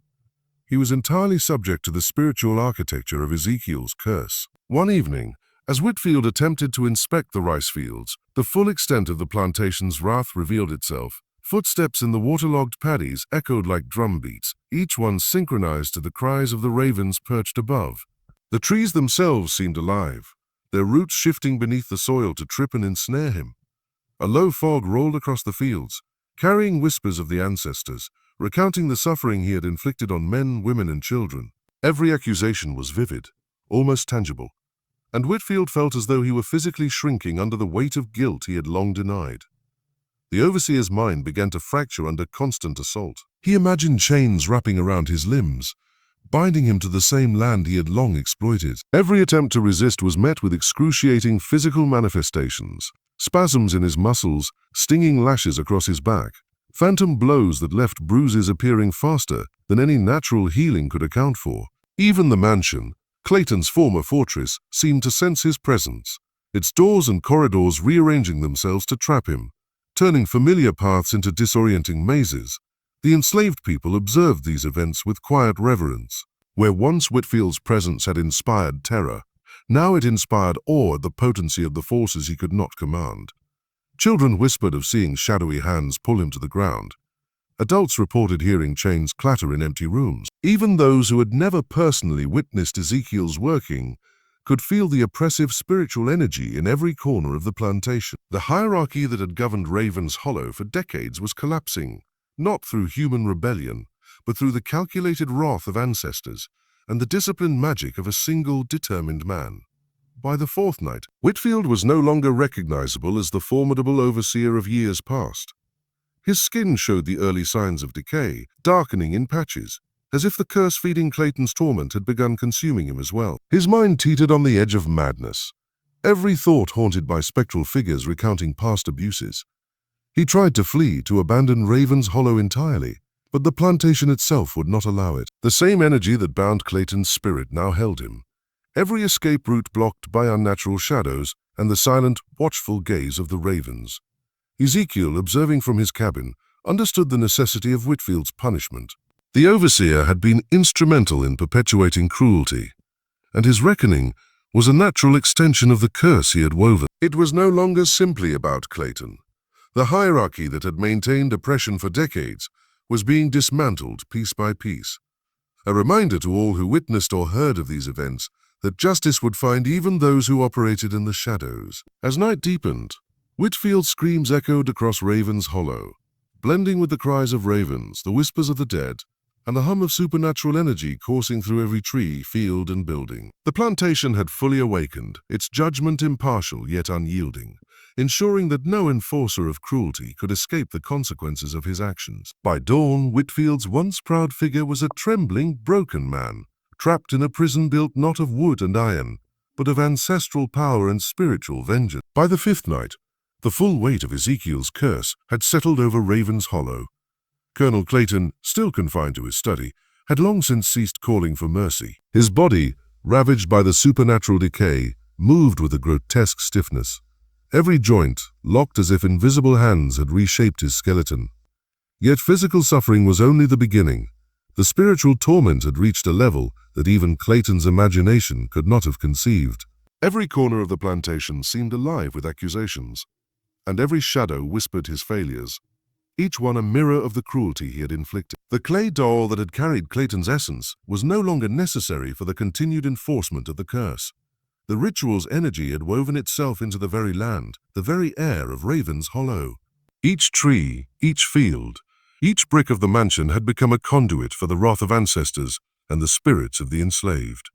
He was entirely subject to the spiritual architecture of Ezekiel's curse. One evening, as Whitfield attempted to inspect the rice fields, the full extent of the plantation's wrath revealed itself. Footsteps in the waterlogged paddies echoed like drum beats, each one synchronized to the cries of the ravens perched above. The trees themselves seemed alive, their roots shifting beneath the soil to trip and ensnare him. A low fog rolled across the fields, carrying whispers of the ancestors, recounting the suffering he had inflicted on men, women, and children. Every accusation was vivid, almost tangible, and Whitfield felt as though he were physically shrinking under the weight of guilt he had long denied. The overseer's mind began to fracture under constant assault. He imagined chains wrapping around his limbs, binding him to the same land he had long exploited. Every attempt to resist was met with excruciating physical manifestations: spasms in his muscles, stinging lashes across his back, phantom blows that left bruises appearing faster than any natural healing could account for. Even the mansion, Clayton's former fortress, seemed to sense his presence, its doors and corridors rearranging themselves to trap him, turning familiar paths into disorienting mazes. The enslaved people observed these events with quiet reverence. Where once Whitfield's presence had inspired terror, now it inspired awe at the potency of the forces he could not command. Children whispered of seeing shadowy hands pull him to the ground. Adults reported hearing chains clatter in empty rooms. Even those who had never personally witnessed Ezekiel's working could feel the oppressive spiritual energy in every corner of the plantation. The hierarchy that had governed Raven's Hollow for decades was collapsing, not through human rebellion, but through the calculated wrath of ancestors and the disciplined magic of a single determined man. By the fourth night, Whitfield was no longer recognizable as the formidable overseer of years past. His skin showed the early signs of decay, darkening in patches, as if the curse feeding Clayton's torment had begun consuming him as well. His mind teetered on the edge of madness, every thought haunted by spectral figures recounting past abuses. He tried to flee, to abandon Raven's Hollow entirely, but the plantation itself would not allow it. The same energy that bound Clayton's spirit now held him, every escape route blocked by unnatural shadows and the silent, watchful gaze of the ravens. Ezekiel, observing from his cabin, understood the necessity of Whitfield's punishment. The overseer had been instrumental in perpetuating cruelty, and his reckoning was a natural extension of the curse he had woven. It was no longer simply about Clayton. The hierarchy that had maintained oppression for decades was being dismantled piece by piece. A reminder to all who witnessed or heard of these events that justice would find even those who operated in the shadows. As night deepened, Whitfield's screams echoed across Raven's Hollow, blending with the cries of ravens, the whispers of the dead, and the hum of supernatural energy coursing through every tree, field, and building. The plantation had fully awakened, its judgment impartial yet unyielding, ensuring that no enforcer of cruelty could escape the consequences of his actions. By dawn, Whitfield's once proud figure was a trembling, broken man, trapped in a prison built not of wood and iron, but of ancestral power and spiritual vengeance. By the fifth night, the full weight of Ezekiel's curse had settled over Raven's Hollow. Colonel Clayton, still confined to his study, had long since ceased calling for mercy. His body, ravaged by the supernatural decay, moved with a grotesque stiffness. Every joint locked as if invisible hands had reshaped his skeleton. Yet physical suffering was only the beginning. The spiritual torment had reached a level that even Clayton's imagination could not have conceived. Every corner of the plantation seemed alive with accusations, and every shadow whispered his failures, each one a mirror of the cruelty he had inflicted. The clay doll that had carried Clayton's essence was no longer necessary for the continued enforcement of the curse. The ritual's energy had woven itself into the very land, the very air of Raven's Hollow. Each tree, each field, each brick of the mansion had become a conduit for the wrath of ancestors and the spirits of the enslaved.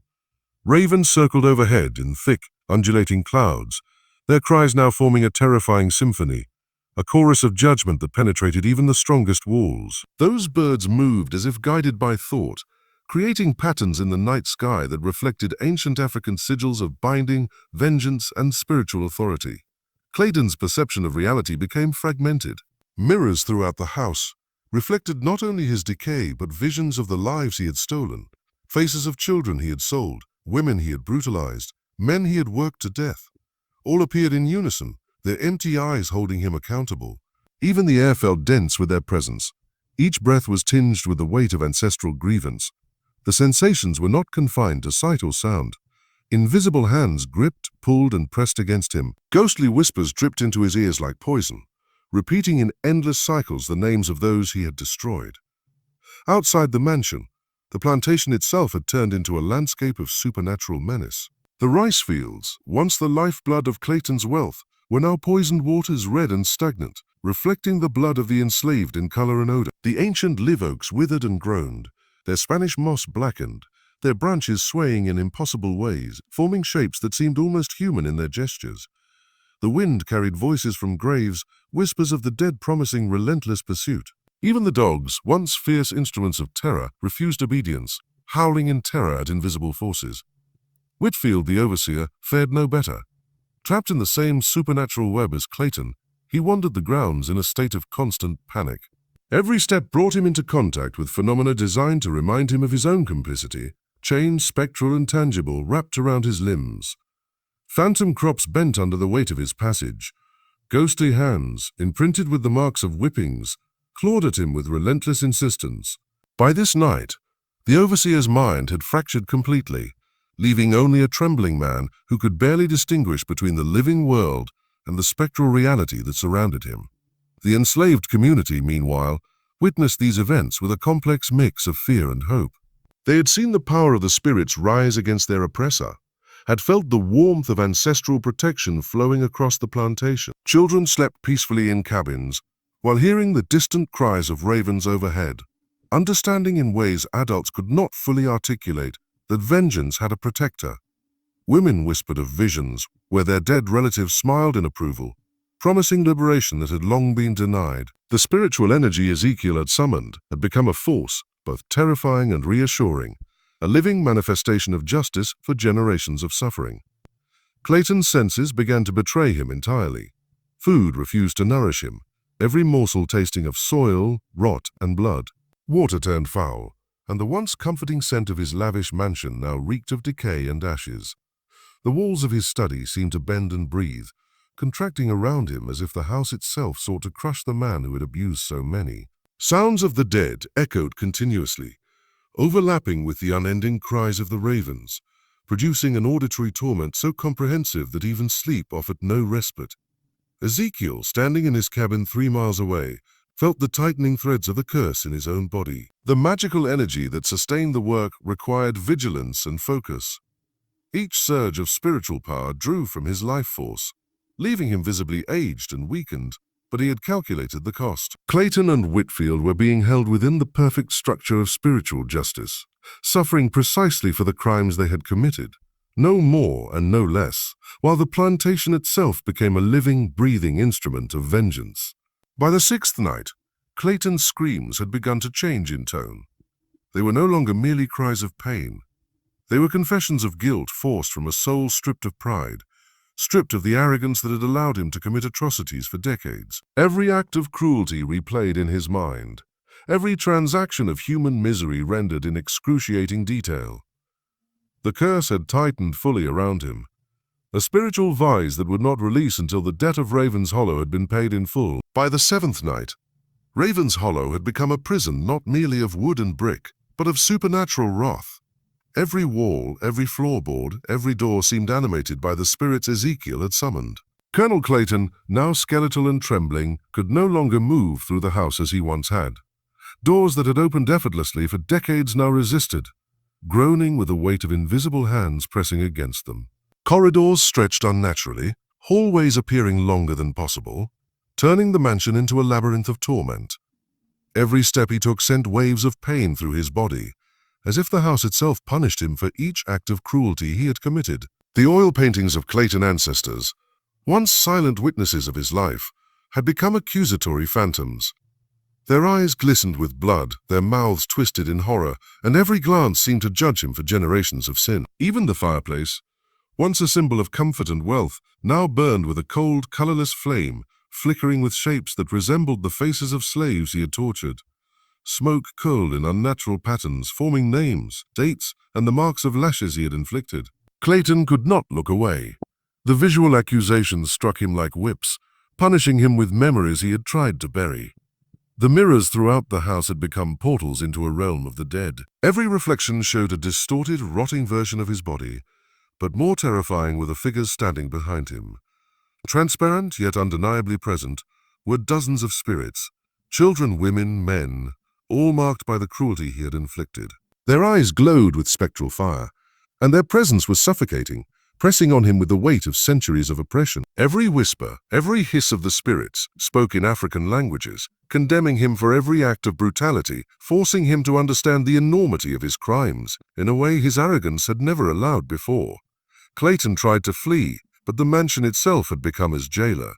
Ravens circled overhead in thick, undulating clouds, their cries now forming a terrifying symphony, a chorus of judgment that penetrated even the strongest walls. Those birds moved as if guided by thought, creating patterns in the night sky that reflected ancient African sigils of binding, vengeance, and spiritual authority. Clayton's perception of reality became fragmented. Mirrors throughout the house reflected not only his decay but visions of the lives he had stolen, faces of children he had sold, women he had brutalized, men he had worked to death. All appeared in unison, their empty eyes holding him accountable. Even the air felt dense with their presence. Each breath was tinged with the weight of ancestral grievance. The sensations were not confined to sight or sound. Invisible hands gripped, pulled, and pressed against him. Ghostly whispers dripped into his ears like poison, repeating in endless cycles the names of those he had destroyed. Outside the mansion, the plantation itself had turned into a landscape of supernatural menace. The rice fields, once the lifeblood of Clayton's wealth, were now poisoned waters, red and stagnant, reflecting the blood of the enslaved in color and odor. The ancient live oaks withered and groaned, their Spanish moss blackened, their branches swaying in impossible ways, forming shapes that seemed almost human in their gestures. The wind carried voices from graves, whispers of the dead promising relentless pursuit. Even the dogs, once fierce instruments of terror, refused obedience, howling in terror at invisible forces. Whitfield, the overseer, fared no better. Trapped in the same supernatural web as Clayton, he wandered the grounds in a state of constant panic. Every step brought him into contact with phenomena designed to remind him of his own complicity, chains spectral and tangible wrapped around his limbs. Phantom crops bent under the weight of his passage. Ghostly hands, imprinted with the marks of whippings, clawed at him with relentless insistence. By this night, the overseer's mind had fractured completely, leaving only a trembling man who could barely distinguish between the living world and the spectral reality that surrounded him. The enslaved community, meanwhile, witnessed these events with a complex mix of fear and hope. They had seen the power of the spirits rise against their oppressor, had felt the warmth of ancestral protection flowing across the plantation. Children slept peacefully in cabins, while hearing the distant cries of ravens overhead, understanding in ways adults could not fully articulate that vengeance had a protector. Women whispered of visions where their dead relatives smiled in approval, promising liberation that had long been denied. The spiritual energy Ezekiel had summoned had become a force, both terrifying and reassuring, a living manifestation of justice for generations of suffering. Clayton's senses began to betray him entirely. Food refused to nourish him, every morsel tasting of soil, rot, and blood. Water turned foul, and the once comforting scent of his lavish mansion now reeked of decay and ashes. The walls of his study seemed to bend and breathe, contracting around him as if the house itself sought to crush the man who had abused so many. Sounds of the dead echoed continuously, overlapping with the unending cries of the ravens, producing an auditory torment so comprehensive that even sleep offered no respite. Ezekiel, standing in his cabin 3 miles away, felt the tightening threads of the curse in his own body. The magical energy that sustained the work required vigilance and focus. Each surge of spiritual power drew from his life force, leaving him visibly aged and weakened, but he had calculated the cost. Clayton and Whitfield were being held within the perfect structure of spiritual justice, suffering precisely for the crimes they had committed, no more and no less, while the plantation itself became a living, breathing instrument of vengeance. By the 6th night, Clayton's screams had begun to change in tone. They were no longer merely cries of pain. They were confessions of guilt forced from a soul stripped of pride, stripped of the arrogance that had allowed him to commit atrocities for decades. Every act of cruelty replayed in his mind, every transaction of human misery rendered in excruciating detail. The curse had tightened fully around him, a spiritual vise that would not release until the debt of Raven's Hollow had been paid in full. By the 7th night, Raven's Hollow had become a prison not merely of wood and brick, but of supernatural wrath. Every wall, every floorboard, every door seemed animated by the spirits Ezekiel had summoned. Colonel Clayton, now skeletal and trembling, could no longer move through the house as he once had. Doors that had opened effortlessly for decades now resisted, groaning with the weight of invisible hands pressing against them. Corridors stretched unnaturally, hallways appearing longer than possible, turning the mansion into a labyrinth of torment. Every step he took sent waves of pain through his body, as if the house itself punished him for each act of cruelty he had committed. The oil paintings of Clayton ancestors, once silent witnesses of his life, had become accusatory phantoms. Their eyes glistened with blood, their mouths twisted in horror, and every glance seemed to judge him for generations of sin. Even the fireplace, once a symbol of comfort and wealth, now burned with a cold, colorless flame, flickering with shapes that resembled the faces of slaves he had tortured. Smoke curled in unnatural patterns, forming names, dates, and the marks of lashes he had inflicted. Clayton could not look away. The visual accusations struck him like whips, punishing him with memories he had tried to bury. The mirrors throughout the house had become portals into a realm of the dead. Every reflection showed a distorted, rotting version of his body, but more terrifying were the figures standing behind him. Transparent, yet undeniably present, were dozens of spirits, children, women, men, all marked by the cruelty he had inflicted. Their eyes glowed with spectral fire, and their presence was suffocating, pressing on him with the weight of centuries of oppression. Every whisper, every hiss of the spirits spoke in African languages, condemning him for every act of brutality, forcing him to understand the enormity of his crimes in a way his arrogance had never allowed before. Clayton tried to flee, but the mansion itself had become his jailer.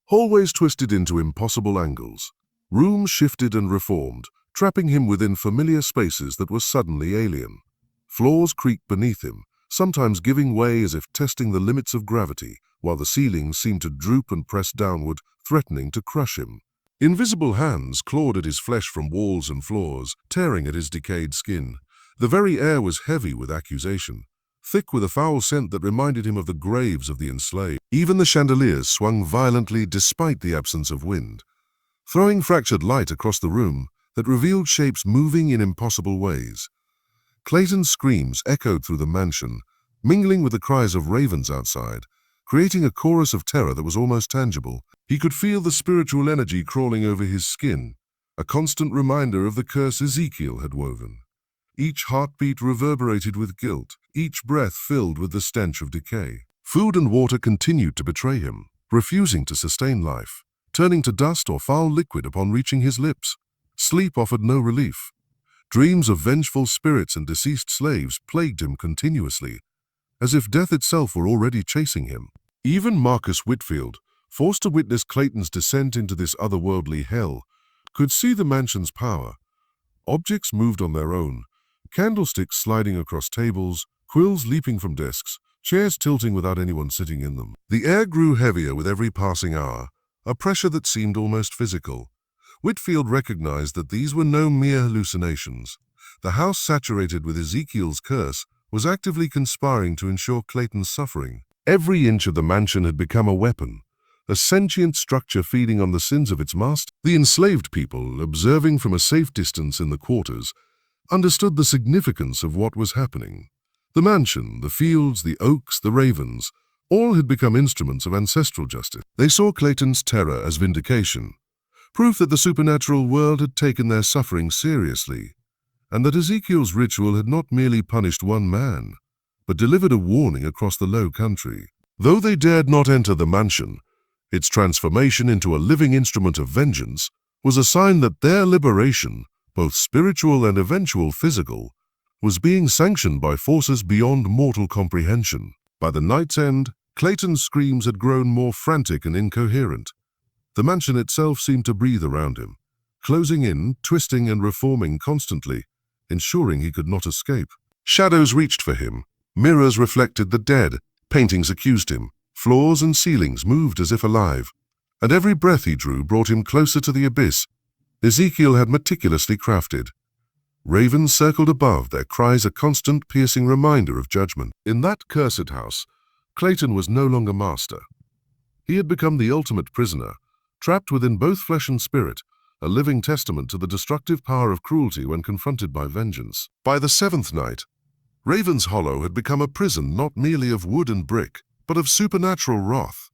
Hallways twisted into impossible angles. Rooms shifted and reformed, trapping him within familiar spaces that were suddenly alien. Floors creaked beneath him, sometimes giving way as if testing the limits of gravity, while the ceilings seemed to droop and press downward, threatening to crush him. Invisible hands clawed at his flesh from walls and floors, tearing at his decayed skin. The very air was heavy with accusation, thick with a foul scent that reminded him of the graves of the enslaved. Even the chandeliers swung violently despite the absence of wind, throwing fractured light across the room that revealed shapes moving in impossible ways. Clayton's screams echoed through the mansion, mingling with the cries of ravens outside, creating a chorus of terror that was almost tangible. He could feel the spiritual energy crawling over his skin, a constant reminder of the curse Ezekiel had woven. Each heartbeat reverberated with guilt, each breath filled with the stench of decay. Food and water continued to betray him, refusing to sustain life, turning to dust or foul liquid upon reaching his lips. Sleep offered no relief. Dreams of vengeful spirits and deceased slaves plagued him continuously, as if death itself were already chasing him. Even Marcus Whitfield, forced to witness Clayton's descent into this otherworldly hell, could see the mansion's power. Objects moved on their own, candlesticks sliding across tables, quills leaping from desks, chairs tilting without anyone sitting in them. The air grew heavier with every passing hour, a pressure that seemed almost physical. Whitfield recognized that these were no mere hallucinations. The house, saturated with Ezekiel's curse, was actively conspiring to ensure Clayton's suffering. Every inch of the mansion had become a weapon, a sentient structure feeding on the sins of its master. The enslaved people, observing from a safe distance in the quarters, understood the significance of what was happening. The mansion, the fields, the oaks, the ravens, all had become instruments of ancestral justice. They saw Clayton's terror as vindication, proof that the supernatural world had taken their suffering seriously, and that Ezekiel's ritual had not merely punished one man, but delivered a warning across the low country. Though they dared not enter the mansion, its transformation into a living instrument of vengeance was a sign that their liberation, both spiritual and eventual physical, was being sanctioned by forces beyond mortal comprehension. By the night's end, Clayton's screams had grown more frantic and incoherent. The mansion itself seemed to breathe around him, closing in, twisting and reforming constantly, ensuring he could not escape. Shadows reached for him. Mirrors reflected the dead. Paintings accused him. Floors and ceilings moved as if alive, and every breath he drew brought him closer to the abyss Ezekiel had meticulously crafted. Ravens circled above, their cries a constant, piercing reminder of judgment. In that cursed house, Clayton was no longer master. He had become the ultimate prisoner, trapped within both flesh and spirit, a living testament to the destructive power of cruelty when confronted by vengeance. By the seventh night, Raven's Hollow had become a prison not merely of wood and brick, but of supernatural wrath.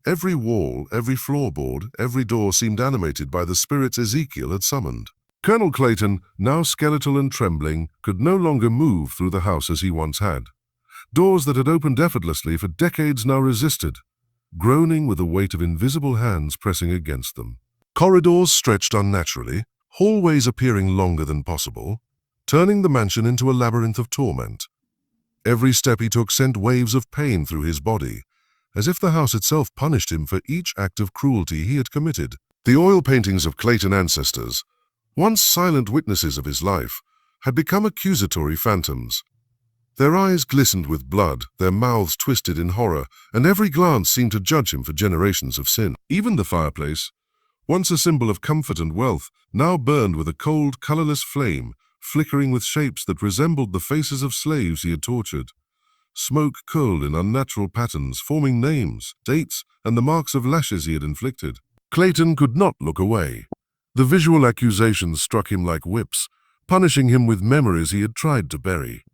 Every wall, every floorboard, every door seemed animated by the spirits Ezekiel had summoned. Colonel Clayton, now skeletal and trembling, could no longer move through the house as he once had. Doors that had opened effortlessly for decades now resisted, groaning with the weight of invisible hands pressing against them. Corridors stretched unnaturally, hallways appearing longer than possible, turning the mansion into a labyrinth of torment. Every step he took sent waves of pain through his body, as if the house itself punished him for each act of cruelty he had committed. The oil paintings of Clayton ancestors, once silent witnesses of his life, had become accusatory phantoms. Their eyes glistened with blood, their mouths twisted in horror, and every glance seemed to judge him for generations of sin. Even the fireplace, once a symbol of comfort and wealth, now burned with a cold, colorless flame, flickering with shapes that resembled the faces of slaves he had tortured. Smoke curled in unnatural patterns, forming names, dates, and the marks of lashes he had inflicted. Clayton could not look away. The visual accusations struck him like whips, punishing him with memories he had tried to bury.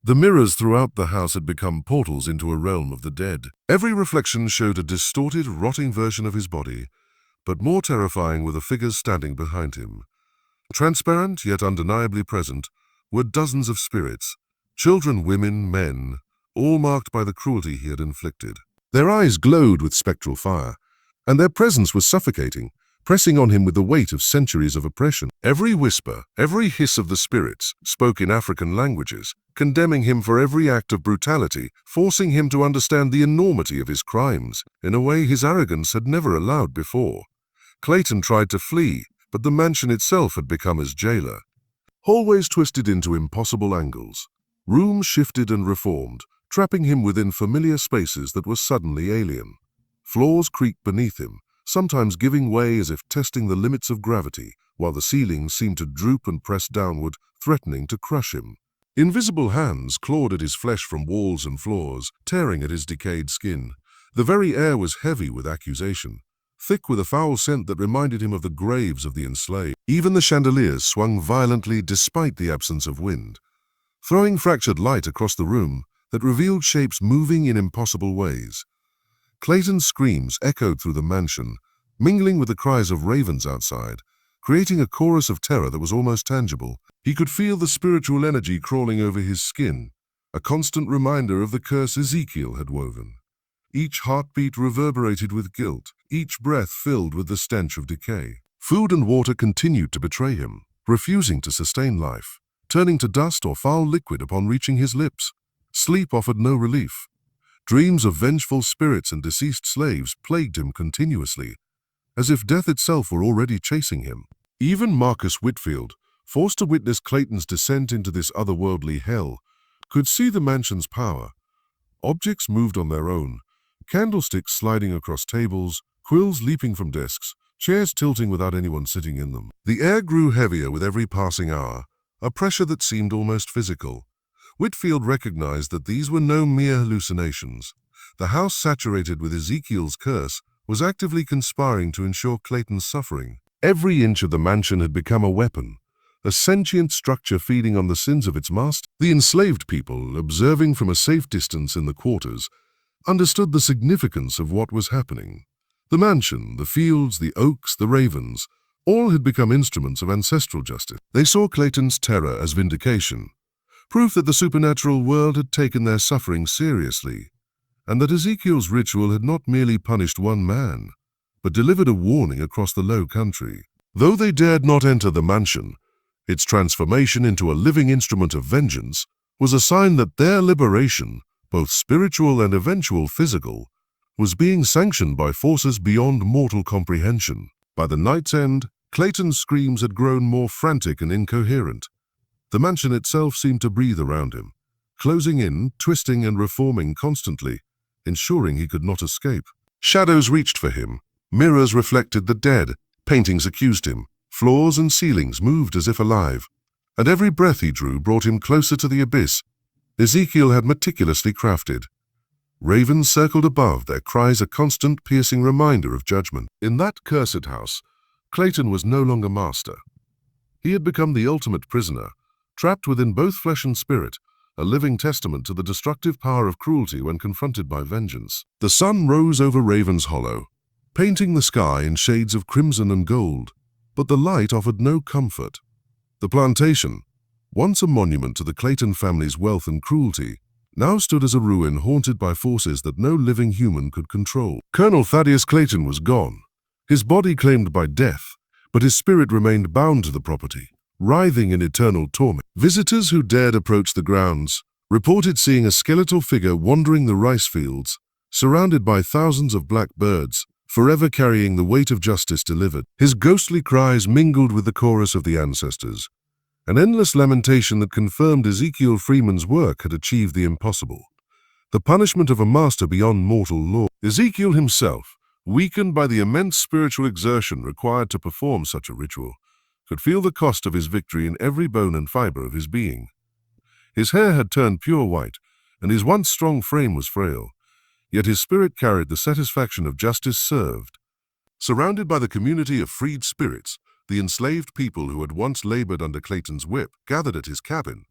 The mirrors throughout the house had become portals into a realm of the dead. Every reflection showed a distorted, rotting version of his body, but more terrifying were the figures standing behind him. Transparent, yet undeniably present, were dozens of spirits, children, women, men, all marked by the cruelty he had inflicted. Their eyes glowed with spectral fire, and their presence was suffocating, pressing on him with the weight of centuries of oppression. Every whisper, every hiss of the spirits spoke in African languages, condemning him for every act of brutality, forcing him to understand the enormity of his crimes in a way his arrogance had never allowed before. Clayton tried to flee, but the mansion itself had become his jailer. Hallways twisted into impossible angles. Rooms shifted and reformed, trapping him within familiar spaces that were suddenly alien. Floors creaked beneath him, sometimes giving way as if testing the limits of gravity, while the ceilings seemed to droop and press downward, threatening to crush him. Invisible hands clawed at his flesh from walls and floors, tearing at his decayed skin. The very air was heavy with accusation, thick with a foul scent that reminded him of the graves of the enslaved. Even the chandeliers swung violently despite the absence of wind, throwing fractured light across the room that revealed shapes moving in impossible ways. Clayton's screams echoed through the mansion, mingling with the cries of ravens outside, creating a chorus of terror that was almost tangible. He could feel the spiritual energy crawling over his skin, a constant reminder of the curse Ezekiel had woven. Each heartbeat reverberated with guilt, each breath filled with the stench of decay. Food and water continued to betray him, refusing to sustain life, turning to dust or foul liquid upon reaching his lips. Sleep offered no relief. Dreams of vengeful spirits and deceased slaves plagued him continuously, as if death itself were already chasing him. Even Marcus Whitfield, forced to witness Clayton's descent into this otherworldly hell, could see the mansion's power. Objects moved on their own, candlesticks sliding across tables, quills leaping from desks, chairs tilting without anyone sitting in them. The air grew heavier with every passing hour, a pressure that seemed almost physical. Whitfield recognized that these were no mere hallucinations. The house, saturated with Ezekiel's curse, was actively conspiring to ensure Clayton's suffering. Every inch of the mansion had become a weapon, a sentient structure feeding on the sins of its master. The enslaved people, observing from a safe distance in the quarters, understood the significance of what was happening. The mansion, the fields, the oaks, the ravens, all had become instruments of ancestral justice. They saw Clayton's terror as vindication, proof that the supernatural world had taken their suffering seriously, and that Ezekiel's ritual had not merely punished one man, but delivered a warning across the low country. Though they dared not enter the mansion, its transformation into a living instrument of vengeance was a sign that their liberation, both spiritual and eventual physical, was being sanctioned by forces beyond mortal comprehension. By the night's end, Clayton's screams had grown more frantic and incoherent. The mansion itself seemed to breathe around him, closing in, twisting and reforming constantly, ensuring he could not escape. Shadows reached for him. Mirrors reflected the dead. Paintings accused him. Floors and ceilings moved as if alive, and every breath he drew brought him closer to the abyss Ezekiel had meticulously crafted. Ravens circled above, their cries a constant, piercing reminder of judgment. In that cursed house, Clayton was no longer master. He had become the ultimate prisoner, trapped within both flesh and spirit, a living testament to the destructive power of cruelty when confronted by vengeance. The sun rose over Raven's Hollow, painting the sky in shades of crimson and gold, but the light offered no comfort. The plantation, once a monument to the Clayton family's wealth and cruelty, now stood as a ruin haunted by forces that no living human could control. Colonel Thaddius Clayton was gone, his body claimed by death, but his spirit remained bound to the property, writhing in eternal torment. Visitors who dared approach the grounds reported seeing a skeletal figure wandering the rice fields, surrounded by thousands of black birds, forever carrying the weight of justice delivered. His ghostly cries mingled with the chorus of the ancestors, an endless lamentation that confirmed Ezekiel Freeman's work had achieved the impossible, the punishment of a master beyond mortal law. Ezekiel himself, weakened by the immense spiritual exertion required to perform such a ritual, could feel the cost of his victory in every bone and fiber of his being. His hair had turned pure white, and his once strong frame was frail. Yet his spirit carried the satisfaction of justice served. Surrounded by the community of freed spirits, the enslaved people who had once labored under Clayton's whip gathered at his cabin.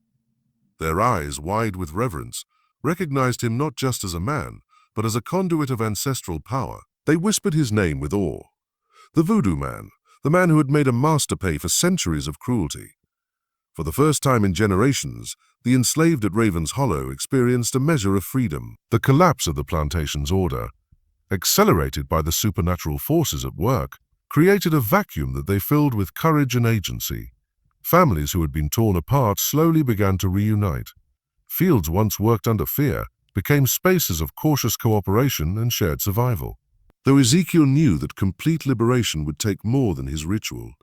Their eyes, wide with reverence, recognized him not just as a man, but as a conduit of ancestral power. They whispered his name with awe. The Voodoo Man, the man who had made a master pay for centuries of cruelty. For the first time in generations, the enslaved at Raven's Hollow experienced a measure of freedom. The collapse of the plantation's order, accelerated by the supernatural forces at work, created a vacuum that they filled with courage and agency. Families who had been torn apart slowly began to reunite. Fields once worked under fear became spaces of cautious cooperation and shared survival. Though Ezekiel knew that complete liberation would take more than his ritual,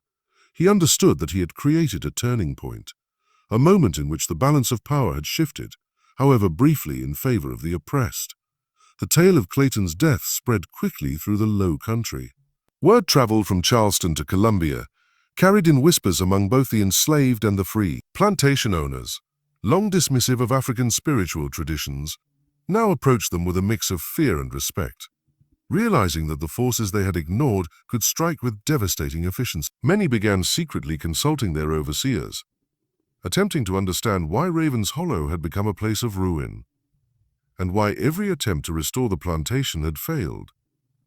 he understood that he had created a turning point, a moment in which the balance of power had shifted, however briefly, in favor of the oppressed. The tale of Clayton's death spread quickly through the Low Country. Word traveled from Charleston to Columbia, carried in whispers among both the enslaved and the free. Plantation owners, long dismissive of African spiritual traditions, now approached them with a mix of fear and respect. Realizing that the forces they had ignored could strike with devastating efficiency, many began secretly consulting their overseers, attempting to understand why Raven's Hollow had become a place of ruin, and why every attempt to restore the plantation had failed.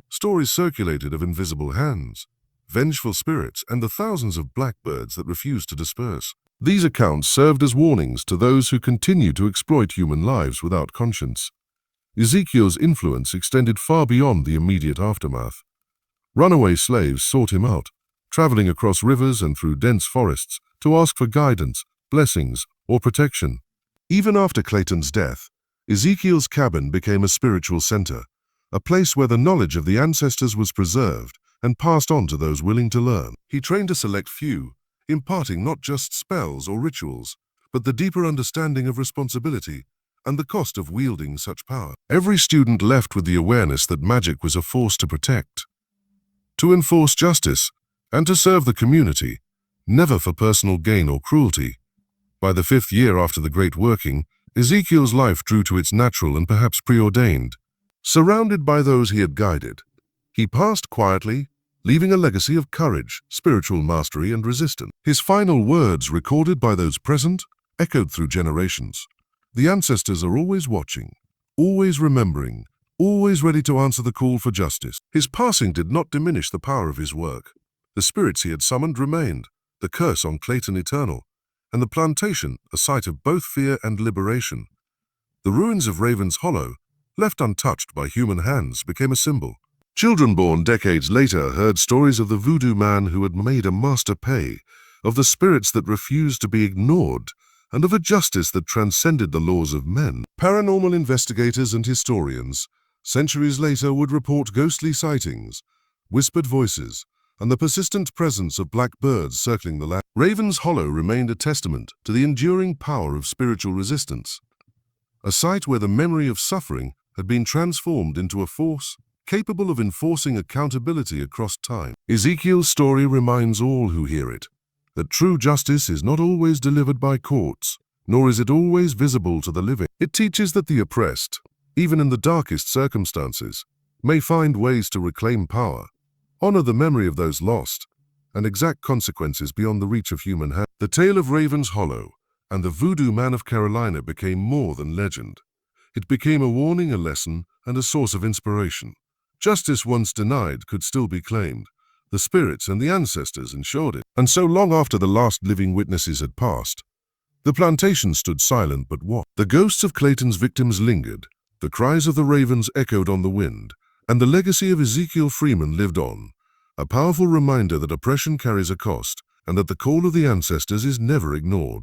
Stories circulated of invisible hands, vengeful spirits, and the thousands of blackbirds that refused to disperse. These accounts served as warnings to those who continued to exploit human lives without conscience. Ezekiel's influence extended far beyond the immediate aftermath. Runaway slaves sought him out, traveling across rivers and through dense forests to ask for guidance, blessings, or protection. Even after Clayton's death, Ezekiel's cabin became a spiritual center, a place where the knowledge of the ancestors was preserved and passed on to those willing to learn. He trained a select few, imparting not just spells or rituals, but the deeper understanding of responsibility and the cost of wielding such power. Every student left with the awareness that magic was a force to protect, to enforce justice, and to serve the community, never for personal gain or cruelty. By the 5th year after the Great Working, Ezekiel's life drew to its natural and perhaps preordained. Surrounded by those he had guided, he passed quietly, leaving a legacy of courage, spiritual mastery, and resistance. His final words, recorded by those present, echoed through generations. The ancestors are always watching, always remembering, always ready to answer the call for justice. His passing did not diminish the power of his work. The spirits he had summoned remained, the curse on Clayton eternal, and the plantation a site of both fear and liberation. The ruins of Raven's Hollow, left untouched by human hands, became a symbol. Children born decades later heard stories of the Voodoo Man who had made a master pay, of the spirits that refused to be ignored, and of a justice that transcended the laws of men. Paranormal investigators and historians, centuries later, would report ghostly sightings, whispered voices, and the persistent presence of black birds circling the land. Raven's Hollow remained a testament to the enduring power of spiritual resistance, a site where the memory of suffering had been transformed into a force capable of enforcing accountability across time. Ezekiel's story reminds all who hear it that true justice is not always delivered by courts, nor is it always visible to the living. It teaches that the oppressed, even in the darkest circumstances, may find ways to reclaim power, honor the memory of those lost, and exact consequences beyond the reach of human hand. The tale of Raven's Hollow and the Voodoo Man of Carolina became more than legend. It became a warning, a lesson, and a source of inspiration. Justice once denied could still be claimed. The spirits and the ancestors ensured it. And so long after the last living witnesses had passed, the plantation stood silent but watched. The ghosts of Clayton's victims lingered, the cries of the ravens echoed on the wind, and the legacy of Ezekiel Freeman lived on, a powerful reminder that oppression carries a cost and that the call of the ancestors is never ignored.